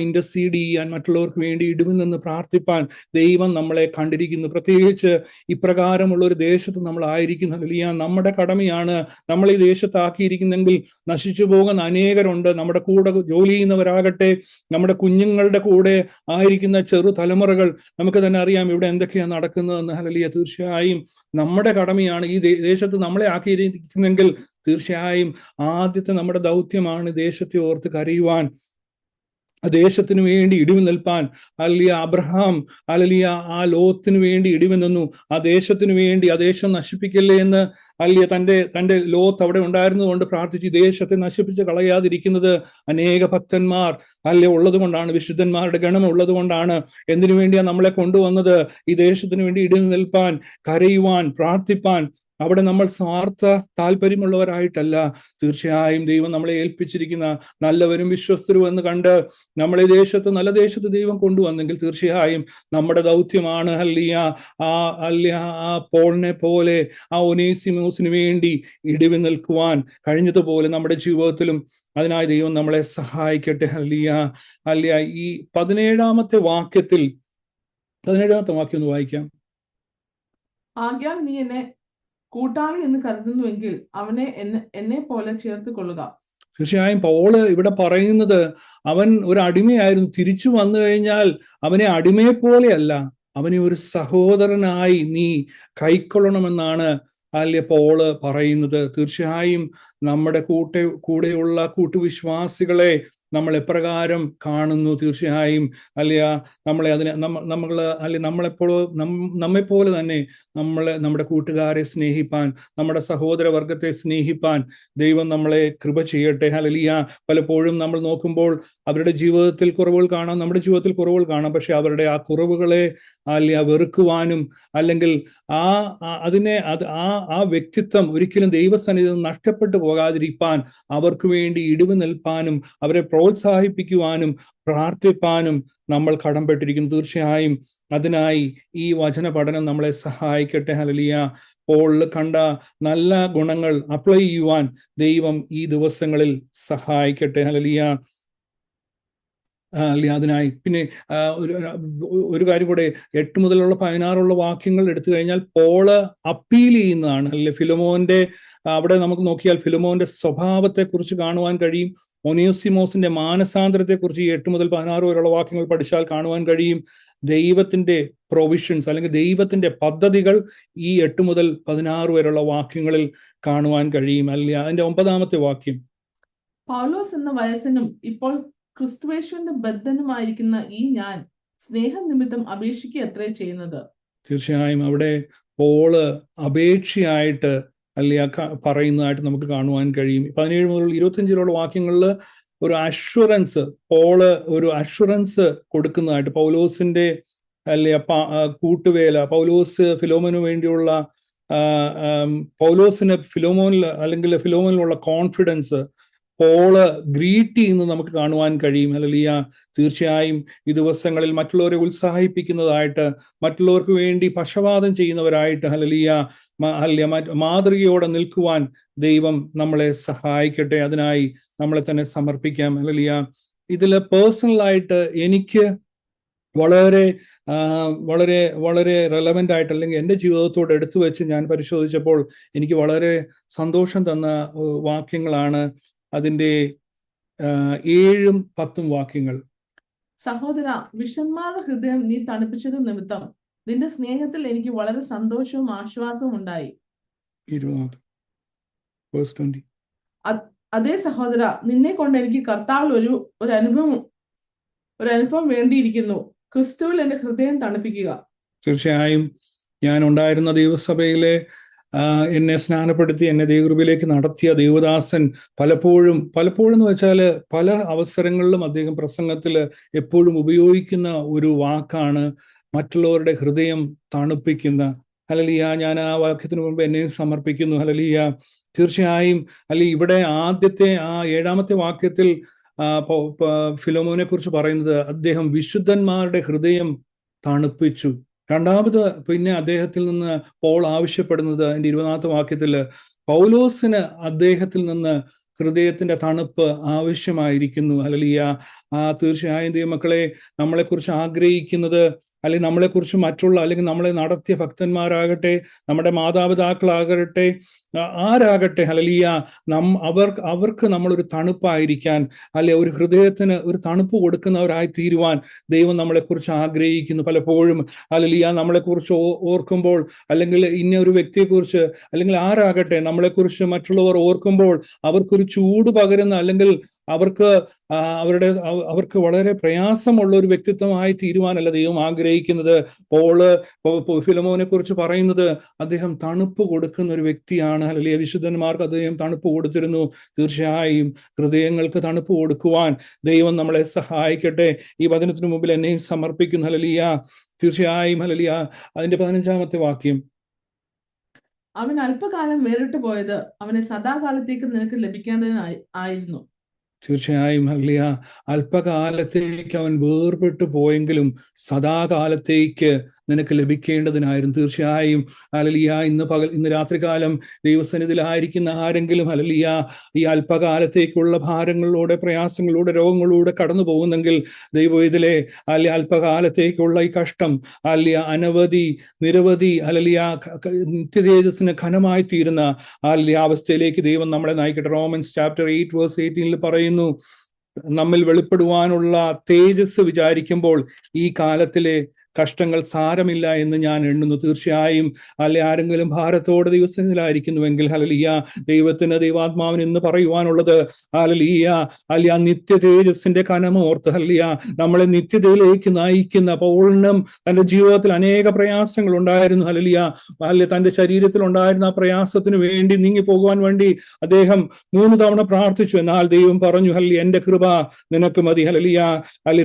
ഇന്റർസീഡ് ചെയ്യാൻ, മറ്റുള്ളവർക്ക് വേണ്ടി ഇടിവിൽ നിന്ന് പ്രാർത്ഥിപ്പാൻ ദൈവം നമ്മളെ കണ്ടിരിക്കുന്നു. പ്രത്യേകിച്ച് ഇപ്രകാരമുള്ള ഒരു ദേശത്ത് നമ്മൾ ആയിരിക്കുന്ന നമ്മുടെ കടമയാണ്. നമ്മൾ ഈ ദേശത്താക്കിയിരിക്കുന്നെങ്കിൽ നശിച്ചു പോകുന്ന അനേകരുണ്ട്. നമ്മുടെ കൂടെ ജോലി ചെയ്യുന്നവരാകട്ടെ, നമ്മുടെ കുഞ്ഞുങ്ങളുടെ കൂടെ ആയിരിക്കുന്ന ചെറു തലമുറകൾ, നമുക്ക് തന്നെ അറിയാം ഇവിടെ എന്തൊക്കെയാണ് നടക്കുന്നതെന്ന്. തീർച്ചയായും നമ്മുടെ കടമയാണ്. ഈ ദേശത്ത് നമ്മളെ ആക്കിയിരിക്കുന്നെങ്കിൽ തീർച്ചയായും ആദ്യത്തെ നമ്മുടെ ദൗത്യമാണ് ദേശത്തെ ഓർത്ത് കരയുവാൻ, ദേശത്തിനു വേണ്ടി ഇടിവ് നിൽപ്പാൻ. അബ്രഹാം ആ ലോത്തിന് വേണ്ടി ഇടിവ് നിന്നു. ആ ദേശത്തിനു വേണ്ടി, ആ ദേശം നശിപ്പിക്കല്ലേ എന്ന് തന്റെ ലോത്ത് അവിടെ ഉണ്ടായിരുന്നത് കൊണ്ട് പ്രാർത്ഥിച്ചു. ദേശത്തെ നശിപ്പിച്ച് കളയാതിരിക്കുന്നത് അനേക ഭക്തന്മാർ ഉള്ളത് കൊണ്ടാണ്, വിശുദ്ധന്മാരുടെ ഗണം ഉള്ളത് കൊണ്ടാണ്. എന്തിനു വേണ്ടിയാ നമ്മളെ കൊണ്ടുവന്നത്? ഈ ദേശത്തിന് വേണ്ടി ഇടിവ് നിൽപ്പാൻ, കരയുവാൻ, പ്രാർത്ഥിപ്പാൻ. അവിടെ നമ്മൾ സ്വാർത്ഥ താല്പര്യമുള്ളവരായിട്ടല്ല. തീർച്ചയായും ദൈവം നമ്മളെ ഏൽപ്പിച്ചിരിക്കുന്ന നല്ലവരും വിശ്വസ്തരും എന്ന് കണ്ട് നമ്മളെ നല്ല ദേശത്ത് ദൈവം കൊണ്ടുവന്നെങ്കിൽ തീർച്ചയായും നമ്മുടെ ദൗത്യമാണ് ആ പോളിനെ പോലെ, ആ ഒനേസിമോസിന് വേണ്ടി ഇടിവ് നിൽക്കുവാൻ കഴിഞ്ഞതുപോലെ നമ്മുടെ ജീവിതത്തിലും. അതിനായി ദൈവം നമ്മളെ സഹായിക്കട്ടെ. ഈ 17ാമത്തെ വാക്യത്തിൽ, 17ാമത്തെ വാക്യം ഒന്ന് വായിക്കാം. ആകയാൽ നീ എന്നെ കൂട്ടാളി എന്ന് കരുതുന്നുവെങ്കിൽ അവനെ എന്നെ പോലെ ചേർത്ത് കൊള്ളുക. തീർച്ചയായും പോള് ഇവിടെ പറയുന്നത്, അവൻ ഒരു അടിമയായിരുന്നു. തിരിച്ചു വന്നു കഴിഞ്ഞാൽ അവനെ അടിമയെ പോലെയല്ല, അവനെ ഒരു സഹോദരനായി നീ കൈക്കൊള്ളണമെന്നാണ് പോള് പറയുന്നത്. തീർച്ചയായും നമ്മുടെ കൂടെയുള്ള കൂട്ടുവിശ്വാസികളെ നമ്മൾ എപ്രകാരം കാണുന്നു? തീർച്ചയായും നമ്മളെ നമ്മെപ്പോലെ തന്നെ നമ്മുടെ കൂട്ടുകാരെ സ്നേഹിപ്പാൻ, നമ്മുടെ സഹോദരവർഗത്തെ സ്നേഹിപ്പാൻ ദൈവം നമ്മളെ കൃപ ചെയ്യട്ടെ. പലപ്പോഴും നമ്മൾ നോക്കുമ്പോൾ അവരുടെ ജീവിതത്തിൽ കുറവുകൾ കാണാം, നമ്മുടെ ജീവിതത്തിൽ കുറവുകൾ കാണാം. പക്ഷെ അവരുടെ ആ കുറവുകളെ വെറുക്കുവാനും, അല്ലെങ്കിൽ ആ വ്യക്തിത്വം ഒരിക്കലും ദൈവസന്നിധിയിൽ നഷ്ടപ്പെട്ടു പോകാതിരിക്കാൻ അവർക്ക് വേണ്ടി ഇടിവ് നിൽപ്പാനും, അവരെ പ്രോത്സാഹിപ്പിക്കുവാനും പ്രാർത്ഥിപ്പാനും നമ്മൾ കടംപെട്ടിരിക്കുന്നു. തീർച്ചയായും അതിനായി ഈ വചന പഠനം നമ്മളെ സഹായിക്കട്ടെ. ഹല്ലേലൂയ. പോളിൽ കണ്ട നല്ല ഗുണങ്ങൾ അപ്ലൈ ചെയ്യുവാൻ ദൈവം ഈ ദിവസങ്ങളിൽ സഹായിക്കട്ടെ. ഹല്ലേലൂയ. അതിനായി പിന്നെ ഒരു കാര്യം കൂടെ, 8 മുതലുള്ള 16 വാക്യങ്ങൾ എടുത്തു കഴിഞ്ഞാൽ പോള് അപ്പീൽ ചെയ്യുന്നതാണ്. അല്ലെ, ഫിലോമോന്റെ അവിടെ നമുക്ക് നോക്കിയാൽ ഫിലോമോന്റെ സ്വഭാവത്തെ കുറിച്ച് കാണുവാൻ കഴിയും. ഒനേസിമോസിന്റെ മാനസാന്തരത്തെ കുറിച്ച് ഈ 8 മുതൽ 16 വരെയുള്ള വാക്യങ്ങൾ പഠിച്ചാൽ കാണുവാൻ കഴിയും. ദൈവത്തിന്റെ പ്രൊവിഷൻസ് അല്ലെങ്കിൽ ദൈവത്തിന്റെ പദ്ധതികൾ ഈ 8 മുതൽ 16 വരെയുള്ള വാക്യങ്ങളിൽ കാണുവാൻ കഴിയും. അല്ലെ, അതിന്റെ 9-ാമത്തെ വാക്യം, പൗലോസ് എന്ന വയസ്സനും ഇപ്പോൾ ക്രിസ്തുവേശുവിന്റെ ബദ്ധനുമായിരിക്കുന്ന ഈ ഞാൻ സ്നേഹനിമിത്തം അപേക്ഷിക്കുക അത്രേ ചെയ്യുന്നത്. തീർച്ചയായും അവിടെ പോള് അപേക്ഷയായിട്ട് അല്ലെ പറയുന്നതായിട്ട് നമുക്ക് കാണുവാൻ കഴിയും. 17 മുതൽ 25 വാക്യങ്ങളിൽ ഒരു അഷ്വറൻസ്, പോള് ഒരു അഷ്വറൻസ് കൊടുക്കുന്നതായിട്ട്, പൗലോസിന്റെ അല്ലെ കൂട്ടുവേല, പൗലോസ് ഫിലോമോന് വേണ്ടിയുള്ള പൗലോസിന് ഫിലോമോനിൽ അല്ലെങ്കിൽ ഫിലോമോനിലുള്ള കോൺഫിഡൻസ് പോള് ഗ്രീറ്റ് ചെയ്യുന്നത് നമുക്ക് കാണുവാൻ കഴിയും. ഹല്ലേലൂയ. തീർച്ചയായും ഈ ദിവസങ്ങളിൽ മറ്റുള്ളവരെ ഉത്സാഹിപ്പിക്കുന്നതായിട്ട്, മറ്റുള്ളവർക്ക് വേണ്ടി പക്ഷപാതം ചെയ്യുന്നവരായിട്ട് ഹല്ലേലൂയ മാതൃകയോടെ നിൽക്കുവാൻ ദൈവം നമ്മളെ സഹായിക്കട്ടെ. അതിനായി നമ്മളെ തന്നെ സമർപ്പിക്കാം. ഹല്ലേലൂയ. ഇതില് പേഴ്സണലായിട്ട് എനിക്ക് വളരെ വളരെ വളരെ റെലവൻ്റ് ആയിട്ട് അല്ലെങ്കിൽ എൻ്റെ ജീവിതത്തോട് എടുത്തു വെച്ച് ഞാൻ പരിശോധിച്ചപ്പോൾ എനിക്ക് വളരെ സന്തോഷം തന്ന വാക്യങ്ങളാണ് അതിൻ്റെ 7ഉം 10ഉം വാക്യങ്ങൾ. സഹോദര, വിഷന്മാരുടെ ഹൃദയം നീ തണുപ്പിച്ചത് നിമിത്തം നിന്റെ സ്നേഹത്തിൽ എനിക്ക് വളരെ സന്തോഷവും ആശ്വാസവും ഉണ്ടായി. 20. അതേ സഹോദര, നിന്നെ കൊണ്ട് എനിക്ക് കർത്താവിൽ ഒരു അനുഭവം വേണ്ടിയിരിക്കുന്നു. ക്രിസ്തുവിൽ എന്റെ ഹൃദയം തണുപ്പിക്കുക. തീർച്ചയായും ഞാൻ ഉണ്ടായിരുന്ന ദൈവസഭയിലെ എന്നെ സ്നാനപ്പെടുത്തി എന്നെ ദൈവകൃപയിലേക്ക് നടത്തിയ ദേവദാസൻ പലപ്പോഴും എന്ന് വെച്ചാൽ പല അവസരങ്ങളിലും അദ്ദേഹം പ്രസംഗത്തിൽ എപ്പോഴും ഉപയോഗിക്കുന്ന ഒരു വാക്കാണ് മറ്റുള്ളവരുടെ ഹൃദയം തണുപ്പിക്കുന്ന. ഹല്ലേലൂയ. ഞാൻ ആ വാക്യത്തിന് മുമ്പ് എന്നെ സമർപ്പിക്കുന്നു. ഹല്ലേലൂയ. തീർച്ചയായും ഇവിടെ ആദ്യത്തെ 7-ാമത്തെ വാക്യത്തിൽ ഫിലോമോനെ കുറിച്ച് പറയുന്നത് അദ്ദേഹം വിശുദ്ധന്മാരുടെ ഹൃദയം തണുപ്പിച്ചു. രണ്ടാമത് പിന്നെ അദ്ദേഹത്തിൽ നിന്ന് പോൾ ആവശ്യപ്പെടുന്നത് അതിന്റെ 20-ാമത്തെ വാക്യത്തില് പൗലോസിന് അദ്ദേഹത്തിൽ നിന്ന് ഹൃദയത്തിന്റെ തണുപ്പ് ആവശ്യമായിരിക്കുന്നു. ഹല്ലേലൂയ. തീർച്ചയായും ദൈവമക്കളെ, നമ്മളെക്കുറിച്ച് ആഗ്രഹിക്കുന്നത് അല്ലെങ്കിൽ നമ്മളെക്കുറിച്ച് മറ്റുള്ള അല്ലെങ്കിൽ നമ്മളെ നടത്തിയ ഭക്തന്മാരാകട്ടെ, നമ്മുടെ മാതാപിതാക്കളാകട്ടെ, ആരാകട്ടെ, ഹല്ലേലൂയ, അവർക്ക് നമ്മളൊരു തണുപ്പായിരിക്കാൻ അല്ലെ ഒരു ഹൃദയത്തിന് ഒരു തണുപ്പ് കൊടുക്കുന്നവരായി തീരുവാൻ ദൈവം നമ്മളെക്കുറിച്ച് ആഗ്രഹിക്കുന്നു. പലപ്പോഴും ഹല്ലേലൂയ നമ്മളെക്കുറിച്ച് ഓർക്കുമ്പോൾ അല്ലെങ്കിൽ ഇന്ന ഒരു വ്യക്തിയെക്കുറിച്ച് അല്ലെങ്കിൽ ആരാകട്ടെ നമ്മളെക്കുറിച്ച് മറ്റുള്ളവർ ഓർക്കുമ്പോൾ അവർക്കൊരു ചൂട് പകരുന്ന അല്ലെങ്കിൽ അവർക്ക് വളരെ പ്രയാസമുള്ള ഒരു വ്യക്തിത്വമായി തീരുവാനല്ല ദൈവം ആഗ്രഹിക്കുന്നത്. ഫിലോമോനെ കുറിച്ച് പറയുന്നത് അദ്ദേഹം തണുപ്പ് കൊടുക്കുന്ന ഒരു വ്യക്തിയാണ്. ഹല്ലേലൂയ. വിശുദ്ധന്മാർക്ക് അദ്ദേഹം തണുപ്പ് കൊടുത്തിരുന്നു. തീർച്ചയായും ഹൃദയങ്ങൾക്ക് തണുപ്പ് കൊടുക്കുവാൻ ദൈവം നമ്മളെ സഹായിക്കട്ടെ. ഈ വചനത്തിന് മുമ്പിൽ എന്നെയും സമർപ്പിക്കുന്നു. ഹല്ലേലൂയ. തീർച്ചയായും ഹല്ലേലൂയ. അതിന്റെ 15-ാമത്തെ വാക്യം, അവൻ അല്പകാലം വേറിട്ട് പോയത് അവനെ സദാകാലത്തേക്ക് നിനക്ക് ലഭിക്കേണ്ടതിനായിരുന്നു. തീർച്ചയായും ഹല്ലേലൂയ. അല്പകാലത്തേക്ക് അവൻ വേർപെട്ടു പോയെങ്കിലും സദാകാലത്തേക്ക് നിനക്ക് ലഭിക്കേണ്ടതിനായിരുന്നു. തീർച്ചയായും ഹല്ലേലൂയ. ഇന്ന് രാത്രികാലം ദൈവസന്നിധിയിലായിരിക്കുന്ന ആരെങ്കിലും ഹല്ലേലൂയ ഈ അല്പകാലത്തേക്കുള്ള ഭാരങ്ങളിലൂടെ, പ്രയാസങ്ങളിലൂടെ, രോഗങ്ങളിലൂടെ കടന്നു പോകുന്നെങ്കിൽ ദൈവവേദിലെ അല്പകാലത്തേക്കുള്ള ഈ കഷ്ടം നിരവധി ഹല്ലേലൂയ നിത്യതേജസ്സിന് ഘനമായി തീരുന്ന അവസ്ഥയിലേക്ക് ദൈവം നമ്മളെ നയിക്കട്ടെ. റോമൻസ് ചാപ്റ്റർ 8:18 പറയുന്നു, നമ്മിൽ വെളിപ്പെടുവാനുള്ള തേജസ് വിചാരിക്കുമ്പോൾ ഈ കാലത്തിലെ കഷ്ടങ്ങൾ സാരമില്ല എന്ന് ഞാൻ എണ്ണുന്നു. തീർച്ചയായും ആരെങ്കിലും ഭാരത്തോടെ ദിവസത്തിലായിരിക്കുന്നുവെങ്കിൽ ഹല്ലേലൂയ ദൈവത്തിന്, ദൈവാത്മാവിന് ഇന്ന് പറയുവാനുള്ളത് ഹല്ലേലൂയ നിത്യ തേജസ്സിന്റെ കനമോർത്ത് ഹല്ലേലൂയ നമ്മളെ നിത്യതയിലേക്ക് നയിക്കുന്ന പൗളിനും തന്റെ ജീവിതത്തിൽ അനേക പ്രയാസങ്ങൾ ഉണ്ടായിരുന്നു. ഹല്ലേലൂയ തന്റെ ശരീരത്തിൽ ഉണ്ടായിരുന്ന ആ പ്രയാസത്തിന് വേണ്ടി നീങ്ങി പോകുവാൻ വേണ്ടി അദ്ദേഹം 3 തവണ പ്രാർത്ഥിച്ചു. എന്നാൽ ദൈവം പറഞ്ഞു, ഹല്ലേലൂയ എന്റെ കൃപ നിനക്ക് മതി. ഹല്ലേലൂയ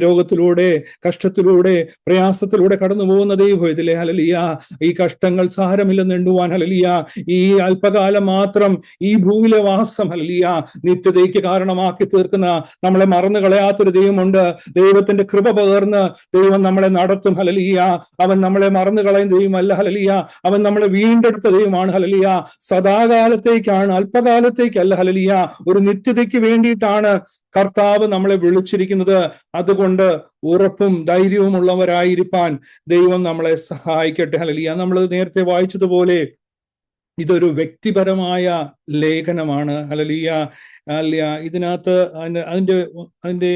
രോഗത്തിലൂടെ, കഷ്ടത്തിലൂടെ, പ്രയാസത്തിലൂടെ കഷ്ടങ്ങളിലൂടെ കടന്നു പോകുന്ന ദൈവത്തിലെ ഹല്ലേലൂയ, ഈ കഷ്ടങ്ങൾ സാരമില്ലെന്ന് എണ്ണുവാൻ ഹല്ലേലൂയ, ഈ അല്പകാലം മാത്രം ഈ ഭൂമിയിലെ വാസം ഹല്ലേലൂയ നിത്യതയ്ക്ക് കാരണമാക്കി തീർക്കുന്ന, നമ്മളെ മറന്നു കളയാത്തൊരു ദൈവമുണ്ട്. ദൈവത്തിന്റെ കൃപ പകർന്ന് ദൈവം നമ്മളെ നടത്തും ഹല്ലേലൂയ. അവൻ നമ്മളെ മറന്നു കളയും ദൈവമല്ല ഹല്ലേലൂയ. അവൻ നമ്മളെ വീണ്ടെടുത്ത ദൈവമാണ് ഹല്ലേലൂയ. സദാകാലത്തേക്കാണ്, അല്പകാലത്തേക്കല്ല ഹല്ലേലൂയ. ഒരു നിത്യതയ്ക്ക് വേണ്ടിയിട്ടാണ് കർത്താവ് നമ്മളെ വിളിച്ചിരിക്കുന്നത്. അതുകൊണ്ട് ഉറപ്പും ധൈര്യവും ഉള്ളവരായിരിക്കാൻ ദൈവം നമ്മളെ സഹായിക്കട്ടെ ഹല്ലേലൂയ. നമ്മൾ നേരത്തെ വായിച്ചതുപോലെ ഇതൊരു വ്യക്തിപരമായ ലേഖനമാണ് ഹല്ലേലൂയ. ഹല്ലേലൂയ. ഇതിനകത്ത് അതിന്റെ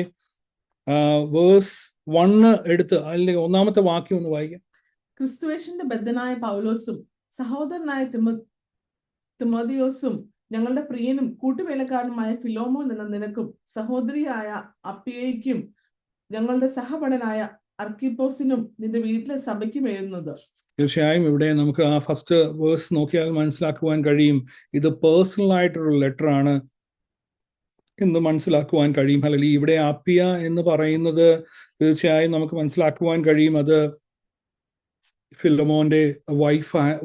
വേഴ്സ് 1 എടുത്ത് അല്ലെങ്കിൽ 1-ാമത്തെ വാക്യം ഒന്ന് വായിക്കാം. ക്രിസ്തുവേശന്റെ ബദ്ധനായ പൗലോസും സഹോദരനായ തിമോഥെയോസും ഞങ്ങളുടെ പ്രിയനും കൂട്ടുവേലക്കാരനുമായ ഫിലോമോൻ എന്ന നിനക്കും സഹോദരിയായ അപ്പിയയ്ക്കും ഞങ്ങളുടെ സഹപഠനായ അർക്കിപ്പോസിനും നിന്റെ വീട്ടിലെ സഭയ്ക്കും എഴുതുന്നത്. തീർച്ചയായും ഇവിടെ നമുക്ക് ആ ഫസ്റ്റ് വേഴ്സ് നോക്കിയാൽ മനസ്സിലാക്കുവാൻ കഴിയും, ഇത് പേഴ്സണൽ ആയിട്ടൊരു ലെറ്റർ ആണ് എന്ന് മനസ്സിലാക്കുവാൻ കഴിയും. അല്ലെങ്കിൽ ഇവിടെ അപ്പിയ എന്ന് പറയുന്നത് തീർച്ചയായും നമുക്ക് മനസ്സിലാക്കുവാൻ കഴിയും, അത് ഫിലോമോന്റെ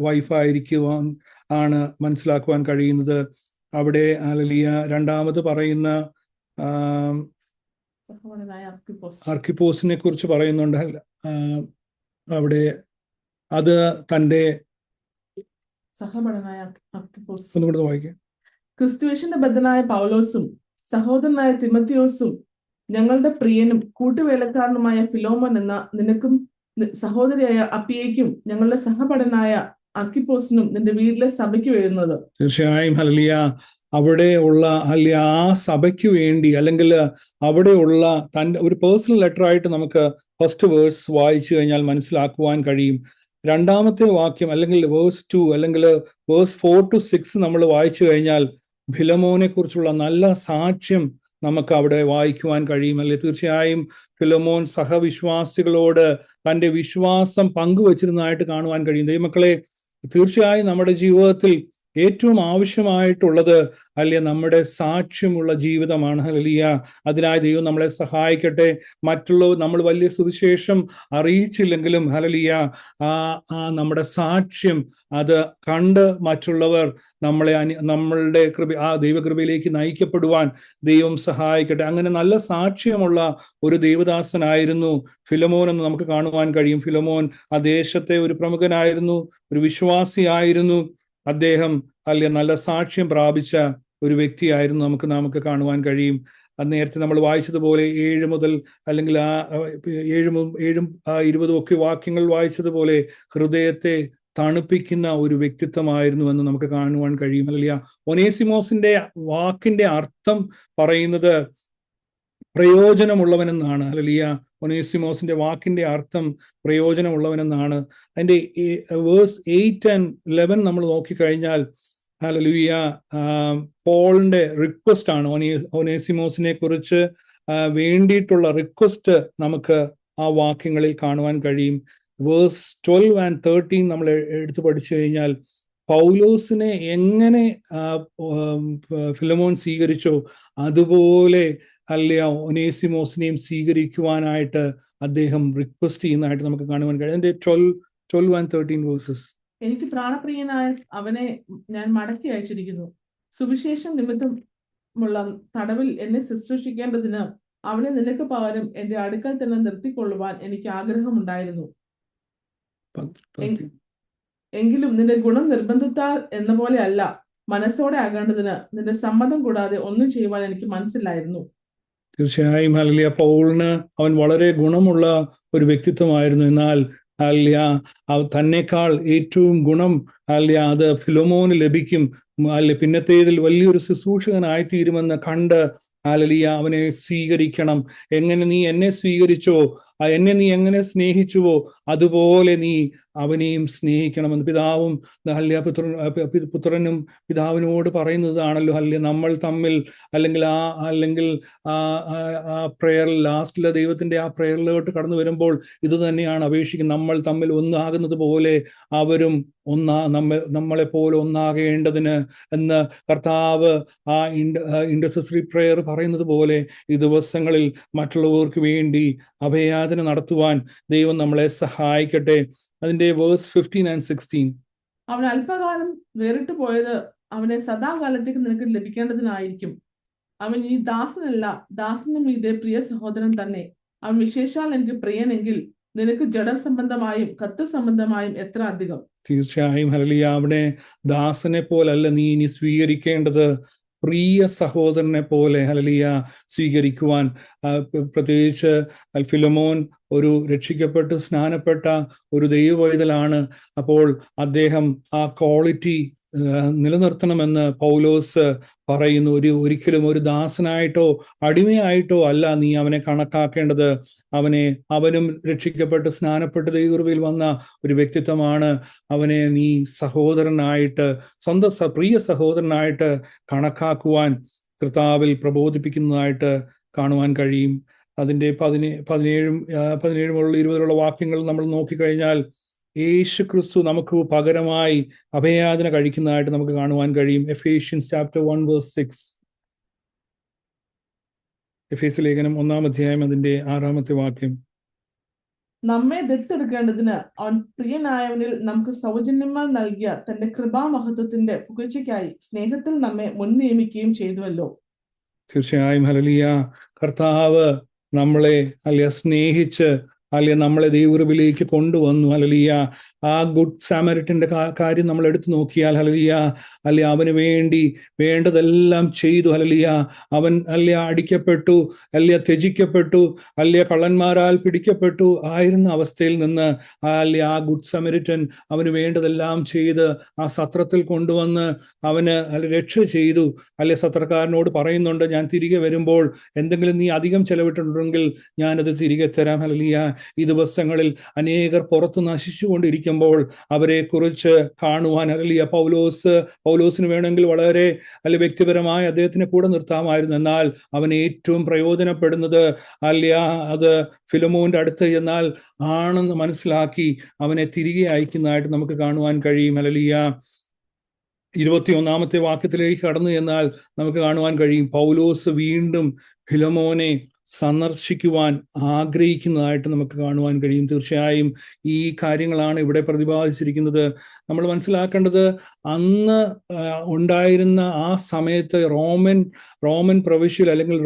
വൈഫായിരിക്കുവാൻ ആണ് മനസ്സിലാക്കുവാൻ കഴിയുന്നത്. അവിടെ ഹല്ലേലൂയ രണ്ടാമത് പറയുന്ന അർക്കിപ്പോസിനെ കുറിച്ച് പറയുന്നുണ്ട്. അവിടെ അത് തന്റെ സഹപഠനായ അർക്കിപ്പോസ്. ഒന്നുകൂടെ വായിക്കാം. ക്രിസ്തുവേശന്റെ ബദ്ധനായ പൗലോസും സഹോദരനായ തിമോഥെയോസും ഞങ്ങളുടെ പ്രിയനും കൂട്ടുവേലക്കാരനുമായ ഫിലോമോൻ എന്ന നിനക്കും സഹോദരിയായ അപ്പിയയ്ക്കും ഞങ്ങളുടെ സഹപഠനായ അർക്കിപ്പോസിനും നിന്റെ വീട്ടിലെ സഭയ്ക്ക് എഴുതുന്നത്. തീർച്ചയായും ഹല്ലേലൂയ അവിടെ ഉള്ള ഹല്ലേലൂയ ആ സഭയ്ക്ക് വേണ്ടി, അല്ലെങ്കിൽ അവിടെയുള്ള തന്റെ ഒരു പേഴ്സണൽ ലെറ്റർ ആയിട്ട് നമുക്ക് ഫസ്റ്റ് വേഴ്സ് വായിച്ചു കഴിഞ്ഞാൽ മനസ്സിലാക്കുവാൻ കഴിയും. രണ്ടാമത്തെ വാക്യം അല്ലെങ്കിൽ വേഴ്സ് 2 അല്ലെങ്കിൽ വേഴ്സ് 4 to 6 നമ്മൾ വായിച്ചു കഴിഞ്ഞാൽ ഫിലോമോനെ കുറിച്ചുള്ള നല്ല സാക്ഷ്യം നമുക്ക് അവിടെ വായിക്കുവാൻ കഴിയും. അല്ലെ, തീർച്ചയായും ഫിലോമോൻ സഹവിശ്വാസികളോട് തന്റെ വിശ്വാസം പങ്കുവച്ചിരുന്നതായിട്ട് കാണുവാൻ കഴിയും. ദൈവമക്കളെ, തീർച്ചയായും നമ്മുടെ ജീവിതത്തിൽ ഏറ്റവും ആവശ്യമായിട്ടുള്ളത് അല്ലെ നമ്മുടെ സാക്ഷ്യമുള്ള ജീവിതമാണ് ഹല്ലേലൂയ. അതിനായി ദൈവം നമ്മളെ സഹായിക്കട്ടെ. മറ്റുള്ളവർ, നമ്മൾ വലിയ സുവിശേഷം അറിയിച്ചില്ലെങ്കിലും ഹല്ലേലൂയ നമ്മുടെ സാക്ഷ്യം അത് കണ്ട് മറ്റുള്ളവർ നമ്മളുടെ ആ ദൈവകൃപയിലേക്ക് നയിക്കപ്പെടുവാൻ ദൈവം സഹായിക്കട്ടെ. അങ്ങനെ നല്ല സാക്ഷ്യമുള്ള ഒരു ദൈവദാസനായിരുന്നു ഫിലോമോൻ എന്ന് നമുക്ക് കാണുവാൻ കഴിയും. ഫിലോമോൻ ആ ദേശത്തെ ഒരു പ്രമുഖനായിരുന്നു, ഒരു വിശ്വാസിയായിരുന്നു. അദ്ദേഹം അല്ലെ നല്ല സാക്ഷ്യം പ്രാപിച്ച ഒരു വ്യക്തിയായിരുന്നു നമുക്ക് കാണുവാൻ കഴിയും. അത് നേരത്തെ നമ്മൾ വായിച്ചതുപോലെ 7 മുതൽ അല്ലെങ്കിൽ 7 20 ഒക്കെ വാക്യങ്ങൾ വായിച്ചതുപോലെ ഹൃദയത്തെ തണുപ്പിക്കുന്ന ഒരു വ്യക്തിത്വമായിരുന്നു എന്ന് നമുക്ക് കാണുവാൻ കഴിയും. ഹല്ലേലൂയ. ഒനേസിമോസിന്റെ വാക്കിന്റെ അർത്ഥം പറയുന്നത് പ്രയോജനമുള്ളവനെന്നാണ്. ഹല്ലേലൂയ. ഒനേസിമോസിന്റെ വാക്കിന്റെ അർത്ഥം പ്രയോജനമുള്ളവനെന്നാണ്. അതിന്റെ വേഴ്സ് 8 and 11 നമ്മൾ നോക്കിക്കഴിഞ്ഞാൽ ഹല്ലേലൂയ പോളിന്റെ റിക്വസ്റ്റ് ആണ്. ഒനേസിമോസിനെ കുറിച്ച് വേണ്ടിയിട്ടുള്ള റിക്വസ്റ്റ് നമുക്ക് ആ വാക്യങ്ങളിൽ കാണുവാൻ കഴിയും. വേഴ്സ് 12 and 13 നമ്മൾ എടുത്തു പഠിച്ചു കഴിഞ്ഞാൽ പൗലോസിനെ എങ്ങനെ ഫിലോമോൻ സ്വീകരിച്ചോ അതുപോലെ ഹല്ലേലൂയ ഒനേസിമോസിനെയും സ്വീകരിക്കുവാനായിട്ട് അദ്ദേഹം റിക്വസ്റ്റ് ചെയ്യുന്നതായിട്ട് നമുക്ക് കാണുവാൻ കഴിയും. അതിന്റെ 12 and 13 വേഴ്സസ്. എനിക്ക് പ്രാണപ്രിയനായ അവനെ ഞാൻ മടക്കി അയച്ചിരിക്കുന്നു. സുവിശേഷം നിമിത്തമുള്ള തടവിൽ എന്നെ ശുശ്രൂഷിക്കേണ്ടതിന് അവനെ നിനക്ക് പകരം എന്റെ അടുക്കൽ തന്നെ നിർത്തിക്കൊള്ളുവാൻ എനിക്ക് ആഗ്രഹമുണ്ടായിരുന്നു. എങ്കിലും നിന്റെ ഗുണം നിർബന്ധത്താൽ എന്ന പോലെ അല്ല, മനസ്സോടെ ആകേണ്ടതിന് നിന്റെ സമ്മതം കൂടാതെ ഒന്നും ചെയ്യുവാൻ എനിക്ക് മനസ്സിലായിരുന്നു. തീർച്ചയായും ഹല്ലേലൂയ പൗളിന് അവൻ വളരെ ഗുണമുള്ള ഒരു വ്യക്തിത്വമായിരുന്നു. എന്നാൽ ഹല്ലേലൂയ തന്നെക്കാൾ ഏറ്റവും ഗുണം ഹല്ലേലൂയ അത് ഫിലോമോന് ലഭിക്കും. പിന്നത്തേതിൽ വലിയൊരു ശുശ്രൂഷകനായി തീരുമെന്ന് കണ്ട് ഹല്ലേലൂയ അവനെ സ്വീകരിക്കണം. എങ്ങനെ നീ എന്നെ സ്വീകരിച്ചോ, എന്നെ നീ എങ്ങനെ സ്നേഹിച്ചുവോ അതുപോലെ നീ അവനെയും സ്നേഹിക്കണമെന്ന് പിതാവും പുത്രനും പിതാവിനോട് പറയുന്നതാണല്ലോ. അല്ലെങ്കിൽ നമ്മൾ തമ്മിൽ അല്ലെങ്കിൽ ആ പ്രയറിൽ ലാസ്റ്റിലെ ദൈവത്തിന്റെ ആ പ്രയറിലോട്ട് കടന്നു വരുമ്പോൾ ഇത് തന്നെയാണ് അപേക്ഷിക്കുന്നത്. നമ്മൾ തമ്മിൽ ഒന്നാകുന്നത് പോലെ അവരും നമ്മളെ പോലെ ഒന്നാകേണ്ടതിന് എന്ന് കർത്താവ് ആ ഇന്റർസെസറി പ്രയർ പറയുന്നത് പോലെ ഈ ദിവസങ്ങളിൽ മറ്റുള്ളവർക്ക് വേണ്ടി അഭയാചന നടത്തുവാൻ ദൈവം നമ്മളെ സഹായിക്കട്ടെ. അതിന്റെ വേഴ്സ് 15 and 16. അവൻ അല്പകാലം വേറിട്ട് പോയത് അവനെ സദാകാലത്തേക്ക് നിനക്ക് ലഭിക്കേണ്ടതിനായിരിക്കും. അവൻ ഇനി ദാസനല്ല, ദാസനും ഇതേ പ്രിയ സഹോദരൻ തന്നെ. അവൻ വിശേഷാൽ എനിക്ക് പ്രിയനെങ്കിൽ നിനക്ക് ജഡസംബന്ധമായും കത്ത് സംബന്ധമായും എത്ര അധികം. തീർച്ചയായും ഹല്ലേലൂയ. അവിടെ ദാസനെ പോലല്ല നീ ഇനി സ്വീകരിക്കേണ്ടത്, പ്രിയ സഹോദരനെ പോലെ ഹല്ലേലൂയ സ്വീകരിക്കുവാൻ. പ്രത്യേകിച്ച് ഫിലോമോൻ ഒരു രക്ഷിക്കപ്പെട്ട് സ്നാനപ്പെട്ട ഒരു ദൈവവൈതലാണ്. അപ്പോൾ അദ്ദേഹം ആ ക്വാളിറ്റി നിലനിർത്തണമെന്ന് പൗലോസ് പറയുന്നു. ഒരിക്കലും ഒരു ദാസനായിട്ടോ അടിമയായിട്ടോ അല്ല നീ അവനെ കണക്കാക്കേണ്ടത്. അവനും രക്ഷിക്കപ്പെട്ട് സ്നാനപ്പെട്ട് ദൈവകൃപയിൽ വന്ന ഒരു വ്യക്തിത്വമാണ്. അവനെ നീ സഹോദരനായിട്ട്, സ്വന്തം പ്രിയ സഹോദരനായിട്ട് കണക്കാക്കുവാൻ കർത്താവിൽ പ്രബോധിപ്പിക്കുന്നതായിട്ട് കാണുവാൻ കഴിയും. അതിൻ്റെ 17 മുതൽ 20 വാക്യങ്ങൾ നമ്മൾ നോക്കിക്കഴിഞ്ഞാൽ യേശു ക്രിസ്തു നമുക്ക് പകരമായി അഭയാചന കഴിക്കുന്നതായിട്ട് നമുക്ക് കാണുവാൻ കഴിയും. Ephesians chapter 1 verse 6. എഫേസ്യ ലേഖനം 1-ാം അധ്യായം അതിന്റെ 6-ാമത്തെ വാക്യം. നമ്മെ ദത്തെടുക്കേണ്ടതിന് അവൻ പ്രിയനായവനിൽ നമുക്ക് സൗജന്യമായി നൽകിയ തന്റെ കൃപാമഹത്വത്തിന്റെ പുകഴ്ചയ്ക്കായി സ്നേഹത്തിൽ നമ്മെ മുൻ നിയമിക്കുകയും ചെയ്തുവല്ലോ. തീർച്ചയായും ഹല്ലേലൂയ. കർത്താവ് നമ്മളെ സ്നേഹിച്ച് നമ്മളെ ദൈവകൃപയിലേക്ക് കൊണ്ടുവന്നു. ഹല്ലേലൂയ. ആ ഗുഡ് സാമറിറ്റന്റെ കാര്യം നമ്മൾ എടുത്തു നോക്കിയാൽ ഹല്ലേലൂയ, അവന് വേണ്ടി വേണ്ടതെല്ലാം ചെയ്തു. ഹല്ലേലൂയ. അവൻ അടിക്കപ്പെട്ടു, ത്യജിക്കപ്പെട്ടു, കള്ളന്മാരാൽ പിടിക്കപ്പെട്ടു ആയിരുന്ന അവസ്ഥയിൽ നിന്ന് ആ ഗുഡ് സാമറിറ്റൻ അവന് വേണ്ടതെല്ലാം ചെയ്ത് ആ സത്രത്തിൽ കൊണ്ടുവന്ന് അവന് രക്ഷ ചെയ്തു. സത്രക്കാരനോട് പറയുന്നുണ്ട്, ഞാൻ തിരികെ വരുമ്പോൾ എന്തെങ്കിലും നീ അധികം ചെലവിട്ടിട്ടുണ്ടെങ്കിൽ ഞാനത് തിരികെ തരാം. ഹല്ലേലൂയ. ഈ ദിവസങ്ങളിൽ അനേകർ പുറത്ത് നശിച്ചുകൊണ്ടിരിക്കുമ്പോൾ അവരെ കുറിച്ച് കാണുവാൻ പൗലോസിന് വേണമെങ്കിൽ വളരെ വ്യക്തിപരമായി അദ്ദേഹത്തിന് കൂടെ നിർത്താമായിരുന്നു. എന്നാൽ അവൻ ഏറ്റവും പ്രയോജനപ്പെടുന്നത് അത് ഫിലോമോന്റെ അടുത്ത് എന്നാൽ ആണെന്ന് മനസ്സിലാക്കി അവനെ തിരികെ അയക്കുന്നതായിട്ട് നമുക്ക് കാണുവാൻ കഴിയും. ഹല്ലേലൂയ. 21-ാമത്തെ വാക്യത്തിലേക്ക് കടന്നു എന്നാൽ നമുക്ക് കാണുവാൻ കഴിയും പൗലോസ് വീണ്ടും ഫിലോമോനെ സന്ദർശിക്കുവാൻ ആഗ്രഹിക്കുന്നതായിട്ട് നമുക്ക് കാണുവാൻ കഴിയും. തീർച്ചയായും ഈ കാര്യങ്ങളാണ് ഇവിടെ പ്രതിപാദിച്ചിരിക്കുന്നത്. നമ്മൾ മനസ്സിലാക്കേണ്ടത് അന്ന് ഉണ്ടായിരുന്ന ആ സമയത്ത് റോമൻ പ്രവിശ്യയിൽ അല്ലെങ്കിൽ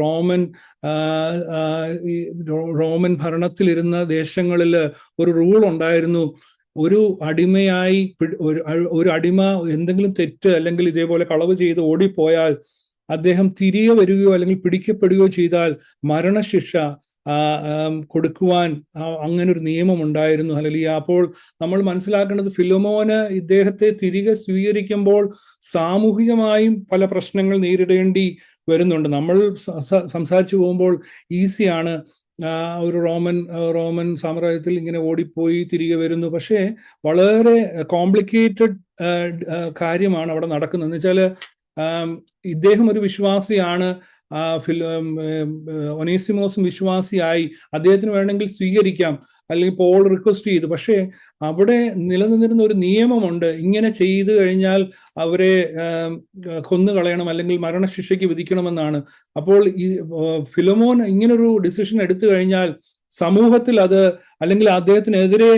റോമൻ ഭരണത്തിലിരുന്ന ദേശങ്ങളിൽ ഒരു റൂൾ ഉണ്ടായിരുന്നു. ഒരു അടിമയായി ഒരു അടിമ എന്തെങ്കിലും തെറ്റ് അല്ലെങ്കിൽ ഇതേപോലെ കളവ് ചെയ്ത് ഓടിപ്പോയാൽ അദ്ദേഹം തിരികെ വരികയോ അല്ലെങ്കിൽ പിടിക്കപ്പെടുകയോ ചെയ്താൽ മരണശിക്ഷ കൊടുക്കുവാൻ അങ്ങനൊരു നിയമം ഉണ്ടായിരുന്നു. ഹല്ലേലൂയ. അപ്പോൾ നമ്മൾ മനസ്സിലാക്കേണ്ടത് ഫിലോമോന് ഇദ്ദേഹത്തെ തിരികെ സ്വീകരിക്കുമ്പോൾ സാമൂഹികമായും പല പ്രശ്നങ്ങൾ നേരിടേണ്ടി വരുന്നുണ്ട്. നമ്മൾ സംസാരിച്ചു പോകുമ്പോൾ ഈസിയാണ്, ഒരു റോമൻ സാമ്രാജ്യത്തിൽ ഇങ്ങനെ ഓടിപ്പോയി തിരികെ വരുന്നു. പക്ഷേ വളരെ കോംപ്ലിക്കേറ്റഡ് കാര്യമാണ് അവിടെ നടക്കുന്നത്. എന്ന് വെച്ചാൽ ഇദ്ദേഹം ഒരു വിശ്വാസിയാണ്, ഒനേസിമോസും വിശ്വാസിയായി, അദ്ദേഹത്തിന് വേണമെങ്കിൽ സ്വീകരിക്കാം, അല്ലെങ്കിൽ പോൾ റിക്വസ്റ്റ് ചെയ്തു. പക്ഷേ അവിടെ നിലനിന്നിരുന്ന ഒരു നിയമമുണ്ട്, ഇങ്ങനെ ചെയ്തു കഴിഞ്ഞാൽ അവരെ കൊന്നുകളയണം അല്ലെങ്കിൽ മരണശിക്ഷയ്ക്ക് വിധിക്കണമെന്നാണ്. അപ്പോൾ ഈ ഫിലോമോൻ ഇങ്ങനൊരു ഡിസിഷൻ എടുത്തു കഴിഞ്ഞാൽ സമൂഹത്തിൽ അത് അല്ലെങ്കിൽ അദ്ദേഹത്തിനെതിരെ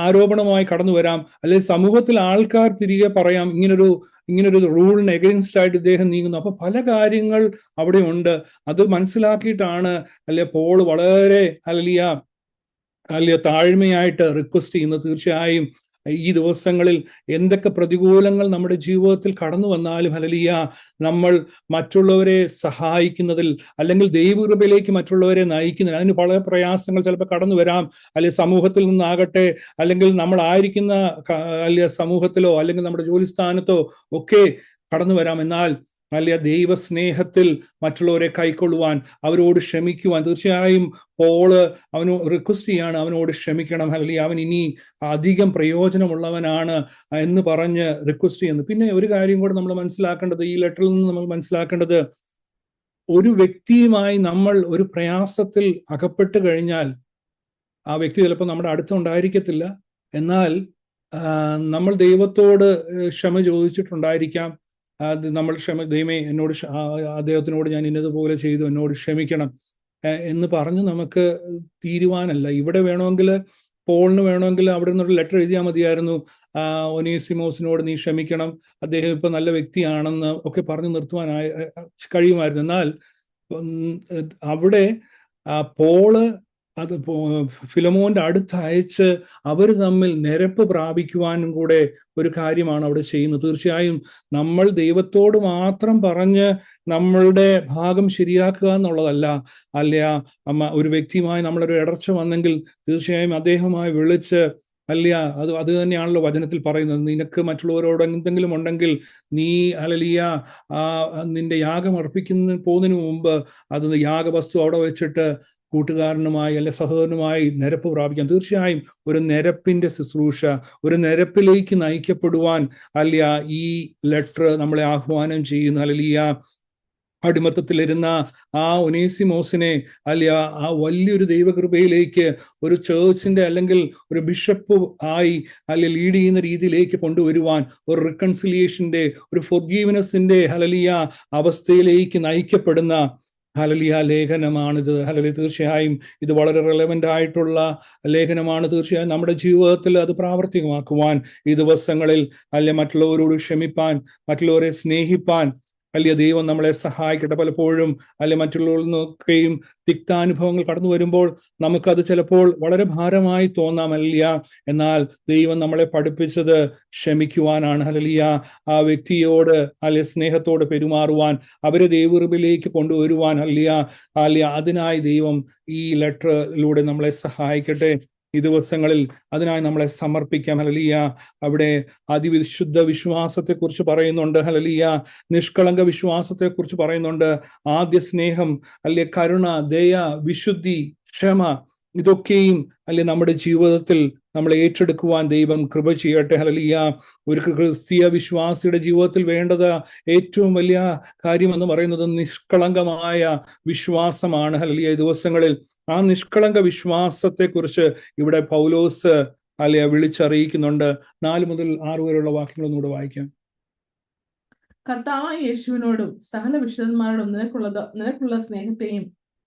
ആരോപണമായി കടന്നു വരാം, അല്ലെങ്കിൽ സമൂഹത്തിൽ ആൾക്കാർ തിരികെ പറയാം ഇങ്ങനൊരു റൂളിന് എഗെയിൻസ്റ്റ് ആയിട്ട് ഇദ്ദേഹം നീങ്ങുന്നു. അപ്പൊ പല കാര്യങ്ങൾ അവിടെ ഉണ്ട്. അത് മനസ്സിലാക്കിയിട്ടാണ് പോൾ വളരെ താഴ്മയായിട്ട് റിക്വസ്റ്റ് ചെയ്യുന്നത്. തീർച്ചയായും ഈ ദിവസങ്ങളിൽ എന്തൊക്കെ പ്രതികൂലങ്ങൾ നമ്മുടെ ജീവിതത്തിൽ കടന്നു വന്നാലും ഹല്ലേലൂയ, നമ്മൾ മറ്റുള്ളവരെ സഹായിക്കുന്നതിൽ അല്ലെങ്കിൽ ദൈവകൃപയിലേക്ക് മറ്റുള്ളവരെ നയിക്കുന്നതിൽ അതിന് പല പ്രയാസങ്ങൾ ചിലപ്പോൾ കടന്നു വരാം. അല്ലെങ്കിൽ സമൂഹത്തിൽ നിന്നാകട്ടെ, അല്ലെങ്കിൽ നമ്മൾ ആയിരിക്കുന്ന സമൂഹത്തിലോ അല്ലെങ്കിൽ നമ്മുടെ ജോലിസ്ഥാനത്തോ ഒക്കെ കടന്നു വരാം. എന്നാൽ ദൈവസ്നേഹത്തിൽ മറ്റുള്ളവരെ കൈക്കൊള്ളുവാൻ, അവരോട് ക്ഷമിക്കുവാൻ തീർച്ചയായും പോള് അവന് റിക്വസ്റ്റ് ചെയ്യാണ്, അവനോട് ക്ഷമിക്കണം, അല്ലെങ്കിൽ അവൻ ഇനി അധികം പ്രയോജനമുള്ളവനാണ് എന്ന് പറഞ്ഞ് റിക്വസ്റ്റ് ചെയ്യുന്നു. പിന്നെ ഒരു കാര്യം കൂടെ നമ്മൾ മനസ്സിലാക്കേണ്ടത്, ഈ ലെറ്ററിൽ നിന്ന് നമ്മൾ മനസ്സിലാക്കേണ്ടത്, ഒരു വ്യക്തിയുമായി നമ്മൾ ഒരു പ്രയാസത്തിൽ അകപ്പെട്ട് കഴിഞ്ഞാൽ ആ വ്യക്തി ചിലപ്പോൾ നമ്മുടെ അടുത്തുണ്ടായിരിക്കത്തില്ല, എന്നാൽ നമ്മൾ ദൈവത്തോട് ക്ഷമ ചോദിച്ചിട്ടുണ്ടായിരിക്കാം, അത് നമ്മൾ ദൈവമേ എന്നോട് അദ്ദേഹത്തിനോട് ഞാൻ ഇന്നതുപോലെ ചെയ്തു, എന്നോട് ക്ഷമിക്കണം എന്ന് പറഞ്ഞ് നമുക്ക് തീരുവാനല്ല. ഇവിടെ വേണമെങ്കിൽ പോളിന് വേണമെങ്കിൽ അവിടെ നിന്നൊരു ലെറ്റർ എഴുതിയാൽ മതിയായിരുന്നു, ഒനേസിമോസിനോട് നീ ക്ഷമിക്കണം, അദ്ദേഹം ഇപ്പൊ നല്ല വ്യക്തിയാണെന്ന് ഒക്കെ പറഞ്ഞു നിർത്തുവാനായി കഴിയുമായിരുന്നു. എന്നാൽ അവിടെ പോള് അത് ഫിലമോന്റെ അടുത്ത് അയച്ച് അവർ തമ്മിൽ നിരപ്പ് പ്രാപിക്കുവാനും കൂടെ ഒരു കാര്യമാണ് അവിടെ ചെയ്യുന്നത്. തീർച്ചയായും നമ്മൾ ദൈവത്തോട് മാത്രം പറഞ്ഞ് നമ്മളുടെ ഭാഗം ശരിയാക്കുക എന്നുള്ളതല്ല. ഒരു വ്യക്തിയുമായി നമ്മളൊരു ഇടർച്ച വന്നെങ്കിൽ തീർച്ചയായും അദ്ദേഹമായി വിളിച്ച് അത് തന്നെയാണല്ലോ വചനത്തിൽ പറയുന്നത്, നിനക്ക് മറ്റുള്ളവരോട് എന്തെങ്കിലും ഉണ്ടെങ്കിൽ നീ നിന്റെ യാഗം പോകുന്നതിന് മുമ്പ് അത് യാഗവസ്തു അവിടെ വെച്ചിട്ട് കൂട്ടുകാരനുമായി സഹോദരനുമായി നിരപ്പ് പ്രാപിക്കാം. തീർച്ചയായും ഒരു നിരപ്പിന്റെ ശുശ്രൂഷ, ഒരു നിരപ്പിലേക്ക് നയിക്കപ്പെടുവാൻ ഈ ലെറ്റർ നമ്മളെ ആഹ്വാനം ചെയ്യുന്ന അടിമത്തത്തിലിരുന്ന ആ ഒനേസിമോസിനെ ആ വലിയൊരു ദൈവകൃപയിലേക്ക് ഒരു ചേർച്ചിന്റെ അല്ലെങ്കിൽ ഒരു ബിഷപ്പ് ആയി ലീഡ് ചെയ്യുന്ന രീതിയിലേക്ക് കൊണ്ടുവരുവാൻ, ഒരു റിക്കൺസിലിയേഷന്റെ, ഒരു ഫൊർഗീവ്നെസിന്റെ അവസ്ഥയിലേക്ക് നയിക്കപ്പെടുന്ന ലേഖനമാണിത്. തീർച്ചയായും ഇത് വളരെ റെലവൻ്റ് ആയിട്ടുള്ള ലേഖനമാണ്. തീർച്ചയായും നമ്മുടെ ജീവിതത്തിൽ അത് പ്രാവർത്തികമാക്കുവാൻ ഈ ദിവസങ്ങളിൽ മറ്റുള്ളവരോട് ക്ഷമിപ്പാൻ, മറ്റുള്ളവരെ സ്നേഹിപ്പാൻ ദൈവം നമ്മളെ സഹായിക്കട്ടെ. പലപ്പോഴും മറ്റുള്ളവരിൽ നിന്നൊക്കെയും തിക്താനുഭവങ്ങൾ കടന്നു വരുമ്പോൾ നമുക്കത് ചിലപ്പോൾ വളരെ ഭാരമായി തോന്നാം. എന്നാൽ ദൈവം നമ്മളെ പഠിപ്പിച്ചത് ക്ഷമിക്കുവാനാണ്. ആ വ്യക്തിയോട് സ്നേഹത്തോട് പെരുമാറുവാൻ, അവരെ ദൈവകൃപയിലേക്ക് കൊണ്ടുവരുവാൻ അതിനായി ദൈവം ഈ ലെറ്ററിലൂടെ നമ്മളെ സഹായിക്കട്ടെ. ഈ ദിവസങ്ങളിൽ അതിനായി നമ്മളെ സമർപ്പിക്കാം. അവിടെ അതിവിശുദ്ധ വിശ്വാസത്തെക്കുറിച്ച് പറയുന്നുണ്ട്. നിഷ്കളങ്ക വിശ്വാസത്തെക്കുറിച്ച് പറയുന്നുണ്ട്. ആദ്യ സ്നേഹം, കരുണ, ദയ, വിശുദ്ധി, ക്ഷമ, ഇതൊക്കെയും നമ്മുടെ ജീവിതത്തിൽ നമ്മൾ ഏറ്റെടുക്കുവാൻ ദൈവം കൃപ ചെയ്യട്ടെ. ഒരു ക്രിസ്തീയ വിശ്വാസിയുടെ ജീവിതത്തിൽ വേണ്ടത് ഏറ്റവും വലിയ കാര്യമെന്ന് പറയുന്നത് നിഷ്കളങ്കമായ വിശ്വാസമാണ്. ഈ ദിവസങ്ങളിൽ ആ നിഷ്കളങ്ക വിശ്വാസത്തെക്കുറിച്ച് ഇവിടെ പൗലോസ് വിളിച്ചറിയിക്കുന്നുണ്ട്. 4 മുതൽ 6 വരെയുള്ള വാക്യങ്ങളൊന്നുകൂടെ വായിക്കാം. കർത്താവായ യേശുവിനോടും സകല വിശുദ്ധന്മാരോടും നിനക്കുള്ള സ്നേഹത്തെയും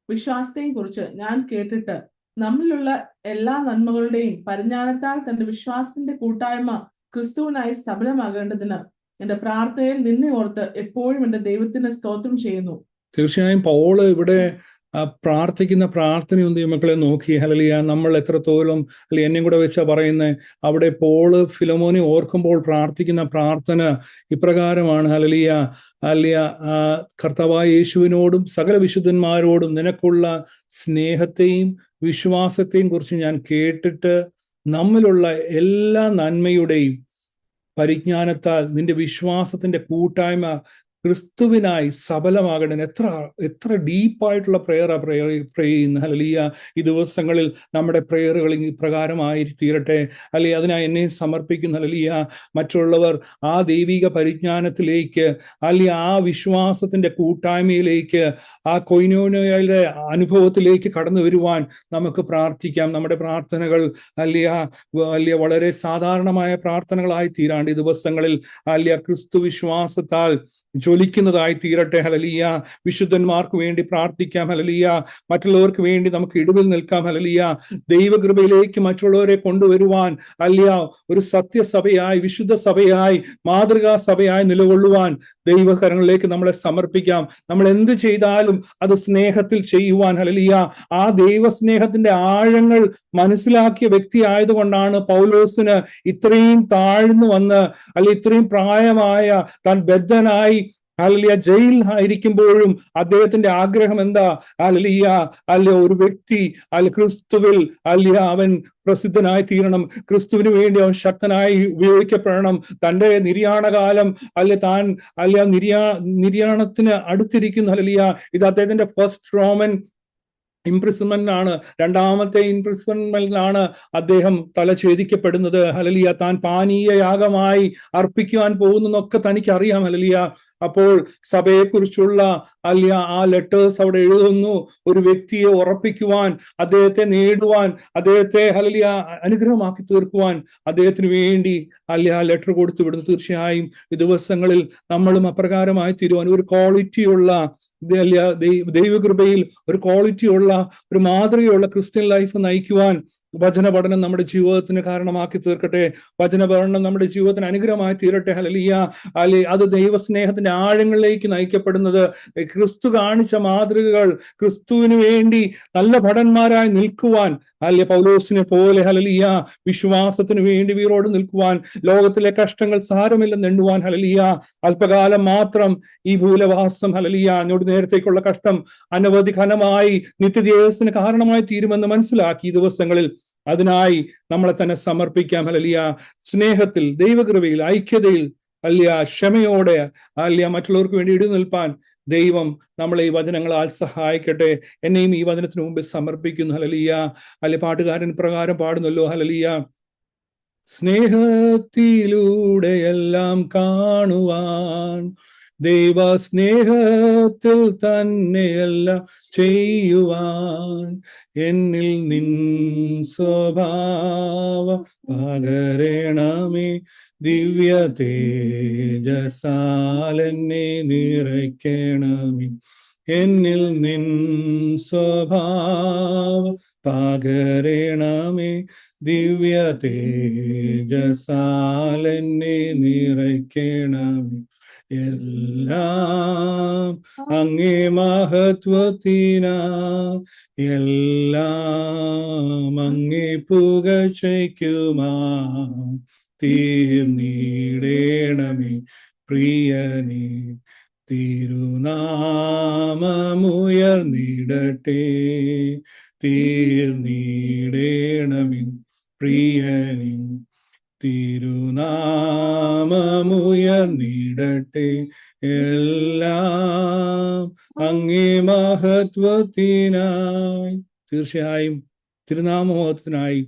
വിശ്വാസത്തെയും കുറിച്ച് ഞാൻ കേട്ടിട്ട് നമ്മിലുള്ള എല്ലാ നന്മകളുടെയും പരിജ്ഞാനത്താൽ തന്റെ വിശ്വാസത്തിന്റെ കൂട്ടായ്മ ക്രിസ്തുവിനായി സഫലമാകേണ്ടതിന് എന്റെ പ്രാർത്ഥനയിൽ നിന്നെ ഓർത്ത് എപ്പോഴും എന്റെ ദൈവത്തിന് സ്തോത്രം ചെയ്യുന്നു. തീർച്ചയായും പൗള് ഇവിടെ പ്രാർത്ഥിക്കുന്ന പ്രാർത്ഥനയൊന്നും മക്കളെ നോക്കി നമ്മൾ എത്രത്തോളം എന്നെയും കൂടെ വെച്ചാ പറയുന്നത്. അവിടെ പോള് ഫിലോമോനെ ഓർക്കുമ്പോൾ പ്രാർത്ഥിക്കുന്ന പ്രാർത്ഥന ഇപ്രകാരമാണ്. കർത്താവായ യേശുവിനോടും സകല വിശുദ്ധന്മാരോടും നിനക്കുള്ള സ്നേഹത്തെയും വിശ്വാസത്തെയും കുറിച്ച് ഞാൻ കേട്ടിട്ട് നമ്മിലുള്ള എല്ലാ നന്മയുടെയും പരിജ്ഞാനത്താൽ നിന്റെ വിശ്വാസത്തിന്റെ കൂട്ടായ്മ ക്രിസ്തുവിനായി സഫലമാകണം. എത്ര ഡീപ്പായിട്ടുള്ള പ്രേയർ ചെയ്യുന്ന ഈ ദിവസങ്ങളിൽ നമ്മുടെ പ്രേയറുകൾ ഇപ്രകാരമായി തീരട്ടെ. അതിനായി എന്നെ സമർപ്പിക്കുന്ന മറ്റുള്ളവർ ആ ദൈവിക പരിജ്ഞാനത്തിലേക്ക് ആ വിശ്വാസത്തിന്റെ കൂട്ടായ്മയിലേക്ക് ആ കൊയിനോനയുടെ അനുഭവത്തിലേക്ക് കടന്നു വരുവാൻ നമുക്ക് പ്രാർത്ഥിക്കാം. നമ്മുടെ പ്രാർത്ഥനകൾ വളരെ സാധാരണമായ പ്രാർത്ഥനകളായി തീരാണ്ട് ഈ ദിവസങ്ങളിൽ ക്രിസ്തു വിശ്വാസത്താൽ ജ്വലിക്കുന്നതായി തീരട്ടെ. വിശുദ്ധന്മാർക്ക് വേണ്ടി പ്രാർത്ഥിക്കാം. മറ്റുള്ളവർക്ക് വേണ്ടി നമുക്ക് ഇടിവിൽ നിൽക്കാം. ദൈവകൃപയിലേക്ക് മറ്റുള്ളവരെ കൊണ്ടുവരുവാൻ ഒരു സത്യസഭയായി, വിശുദ്ധ സഭയായി, മാതൃകാ സഭയായി നിലകൊള്ളുവാൻ ദൈവകരങ്ങളിലേക്ക് നമ്മളെ സമർപ്പിക്കാം. നമ്മൾ എന്ത് ചെയ്താലും അത് സ്നേഹത്തിൽ ചെയ്യുവാൻ ആ ദൈവസ്നേഹത്തിന്റെ ആഴങ്ങൾ മനസ്സിലാക്കിയ വ്യക്തി ആയതുകൊണ്ടാണ് പൗലോസിന് ഇത്രയും താഴ്ന്നു വന്ന് ഇത്രയും പ്രായമായ താൻ ബദ്ധനായി ജയിലിൽ ആയിരിക്കുമ്പോഴും അദ്ദേഹത്തിന്റെ ആഗ്രഹം എന്താ? ഒരു വ്യക്തി ക്രിസ്തുവിൽ അവൻ പ്രസിദ്ധനായി തീരണം, ക്രിസ്തുവിന് വേണ്ടി അവൻ ശക്തനായി ഉപയോഗിക്കപ്പെടണം. തന്റെ നിര്യാണകാലം താൻ നിര്യാണത്തിന് അടുത്തിരിക്കുന്ന ഇത് അദ്ദേഹത്തിന്റെ ഫസ്റ്റ് റോമൻ ഇംപ്രിസൺമെന്റിനാണ്, രണ്ടാമത്തെ ഇംപ്രിസൺമെന്റിനാണ് അദ്ദേഹം തലഛേദിക്കപ്പെടുന്നത്. താൻ പാനീയ യാഗമായി അർപ്പിക്കുവാൻ പോകുന്നതൊക്കെ തനിക്ക് അറിയാം. അപ്പോൾ സഭയെക്കുറിച്ചുള്ള അല്ലെ ആ ലെറ്റേഴ്സ് അവിടെ എഴുതുന്നു. ഒരു വ്യക്തിയെ ഉറപ്പിക്കുവാൻ, അദ്ദേഹത്തെ നേടുവാൻ, അദ്ദേഹത്തെ ഹല്ലേലൂയ അനുഗ്രഹമാക്കി തീർക്കുവാൻ അദ്ദേഹത്തിന് വേണ്ടി അല്ലെ ആ ലെറ്റർ കൊടുത്തു വിടുന്നു. തീർച്ചയായും ഈ ദിവസങ്ങളിൽ നമ്മളും അപ്രകാരമായി തീരുവാൻ, ഒരു ക്വാളിറ്റിയുള്ള ദൈവകൃപയിൽ ഒരു ക്വാളിറ്റിയുള്ള ഒരു മാതൃകയുള്ള ക്രിസ്ത്യൻ ലൈഫ് നയിക്കുവാൻ വചന പഠനം നമ്മുടെ ജീവിതത്തിന് കാരണമാക്കി തീർക്കട്ടെ. വചന പഠനം നമ്മുടെ ജീവിതത്തിന് അനുഗ്രഹമായി തീരട്ടെ. ഹല്ലേലൂയ. അത് ദൈവസ്നേഹത്തിന്റെ ആഴങ്ങളിലേക്ക് നയിക്കപ്പെടുന്നത്, ക്രിസ്തു കാണിച്ച മാതൃകകൾ, ക്രിസ്തുവിന് വേണ്ടി നല്ല ഭടന്മാരായി നിൽക്കുവാൻ, പൗലോസിനെ പോലെ ഹല്ലേലൂയ വിശ്വാസത്തിന് വേണ്ടി വീറോട് നിൽക്കുവാൻ, ലോകത്തിലെ കഷ്ടങ്ങൾ സാരമില്ലെന്ന് എണ്ണുവാൻ, ഹല്ലേലൂയ അല്പകാലം മാത്രം ഈ ഭൂലവാസം, ഹല്ലേലൂയ എന്നോട് നേരത്തേക്കുള്ള കഷ്ടം അനവധി ഘനമായി നിത്യജീവത്തിന് കാരണമായി തീരുമെന്ന് മനസ്സിലാക്കി ഈ ദിവസങ്ങളിൽ അതിനായി നമ്മളെ തന്നെ സമർപ്പിക്കാം. ഹല്ലേലൂയ സ്നേഹത്തിൽ, ദൈവകൃപയിൽ, ഐക്യതയിൽ, ക്ഷമയോടെ മറ്റുള്ളവർക്ക് വേണ്ടി ഇടുനിൽപ്പാൻ ദൈവം നമ്മളെ ഈ വചനങ്ങളാൽ സഹായിക്കട്ടെ. എന്നെയും ഈ വചനത്തിന് മുമ്പിൽ സമർപ്പിക്കുന്നു. ഹല്ലേലൂയ. പാട്ടുകാരൻ പ്രകാരം പാടുന്നല്ലോ, ഹല്ലേലൂയ. സ്നേഹത്തിലൂടെയെല്ലാം കാണുവാൻ, ദൈവ സ്നേഹത്തിൽ തന്നെയെല്ലാം ചെയ്യുവാൻ, എന്നിൽ നിൻ സ്വഭാവം പകരണമേ, ദിവ്യ തേജസാൽ എന്നെ നിറയ്ക്കണമേ, എന്നിൽ നിൻ സ്വഭാവം പകരണമേ, ദിവ്യ തേജസാൽ എന്നെ നിറയ്ക്കണമേ. എല്ലാം അങ്ങേ മഹത്വത്തിനാ, എല്ലാം അങ്ങേ പുകഴ്ചയ്ക്കുമാ തീർന്നിടേണമേ പ്രിയനേ. തിരുനാമമുയർന്നിടട്ടെ, തീർന്നിടേണമേ പ്രിയനേ. തിരുനാമമുയർന്നിടട്ടെ, എല്ലാം അങ്ങേ മഹത്വത്തിനായി. തീർച്ചയായും തിരുനാമോഹത്തിനായി,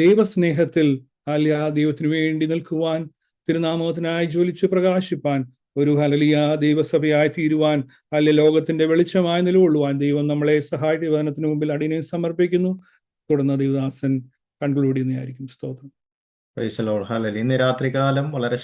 ദൈവസ്നേഹത്തിൽ ആ ദൈവത്തിന് വേണ്ടി നിൽക്കുവാൻ, തിരുനാമത്തിനായി ജ്വലിച്ച് പ്രകാശിപ്പാൻ, ഒരു ഹല്ലേലൂയ ദൈവസഭയായി തീരുവാൻ, ലോകത്തിന്റെ വെളിച്ചമായി നിലകൊള്ളുവാൻ ദൈവം നമ്മളെ സഹായിച്ച വചനത്തിന് മുമ്പിൽ അടിയനെ സമർപ്പിക്കുന്നു. തുടർന്ന് ദൈവദാസൻ കൺക്ലൂഡ് ചെയ്യുന്നതായിരിക്കും. സ്തോത്രം. Praise the Lord. ഹല്ലേലൂയ. ഇന്ന് രാത്രികാലം വളരെ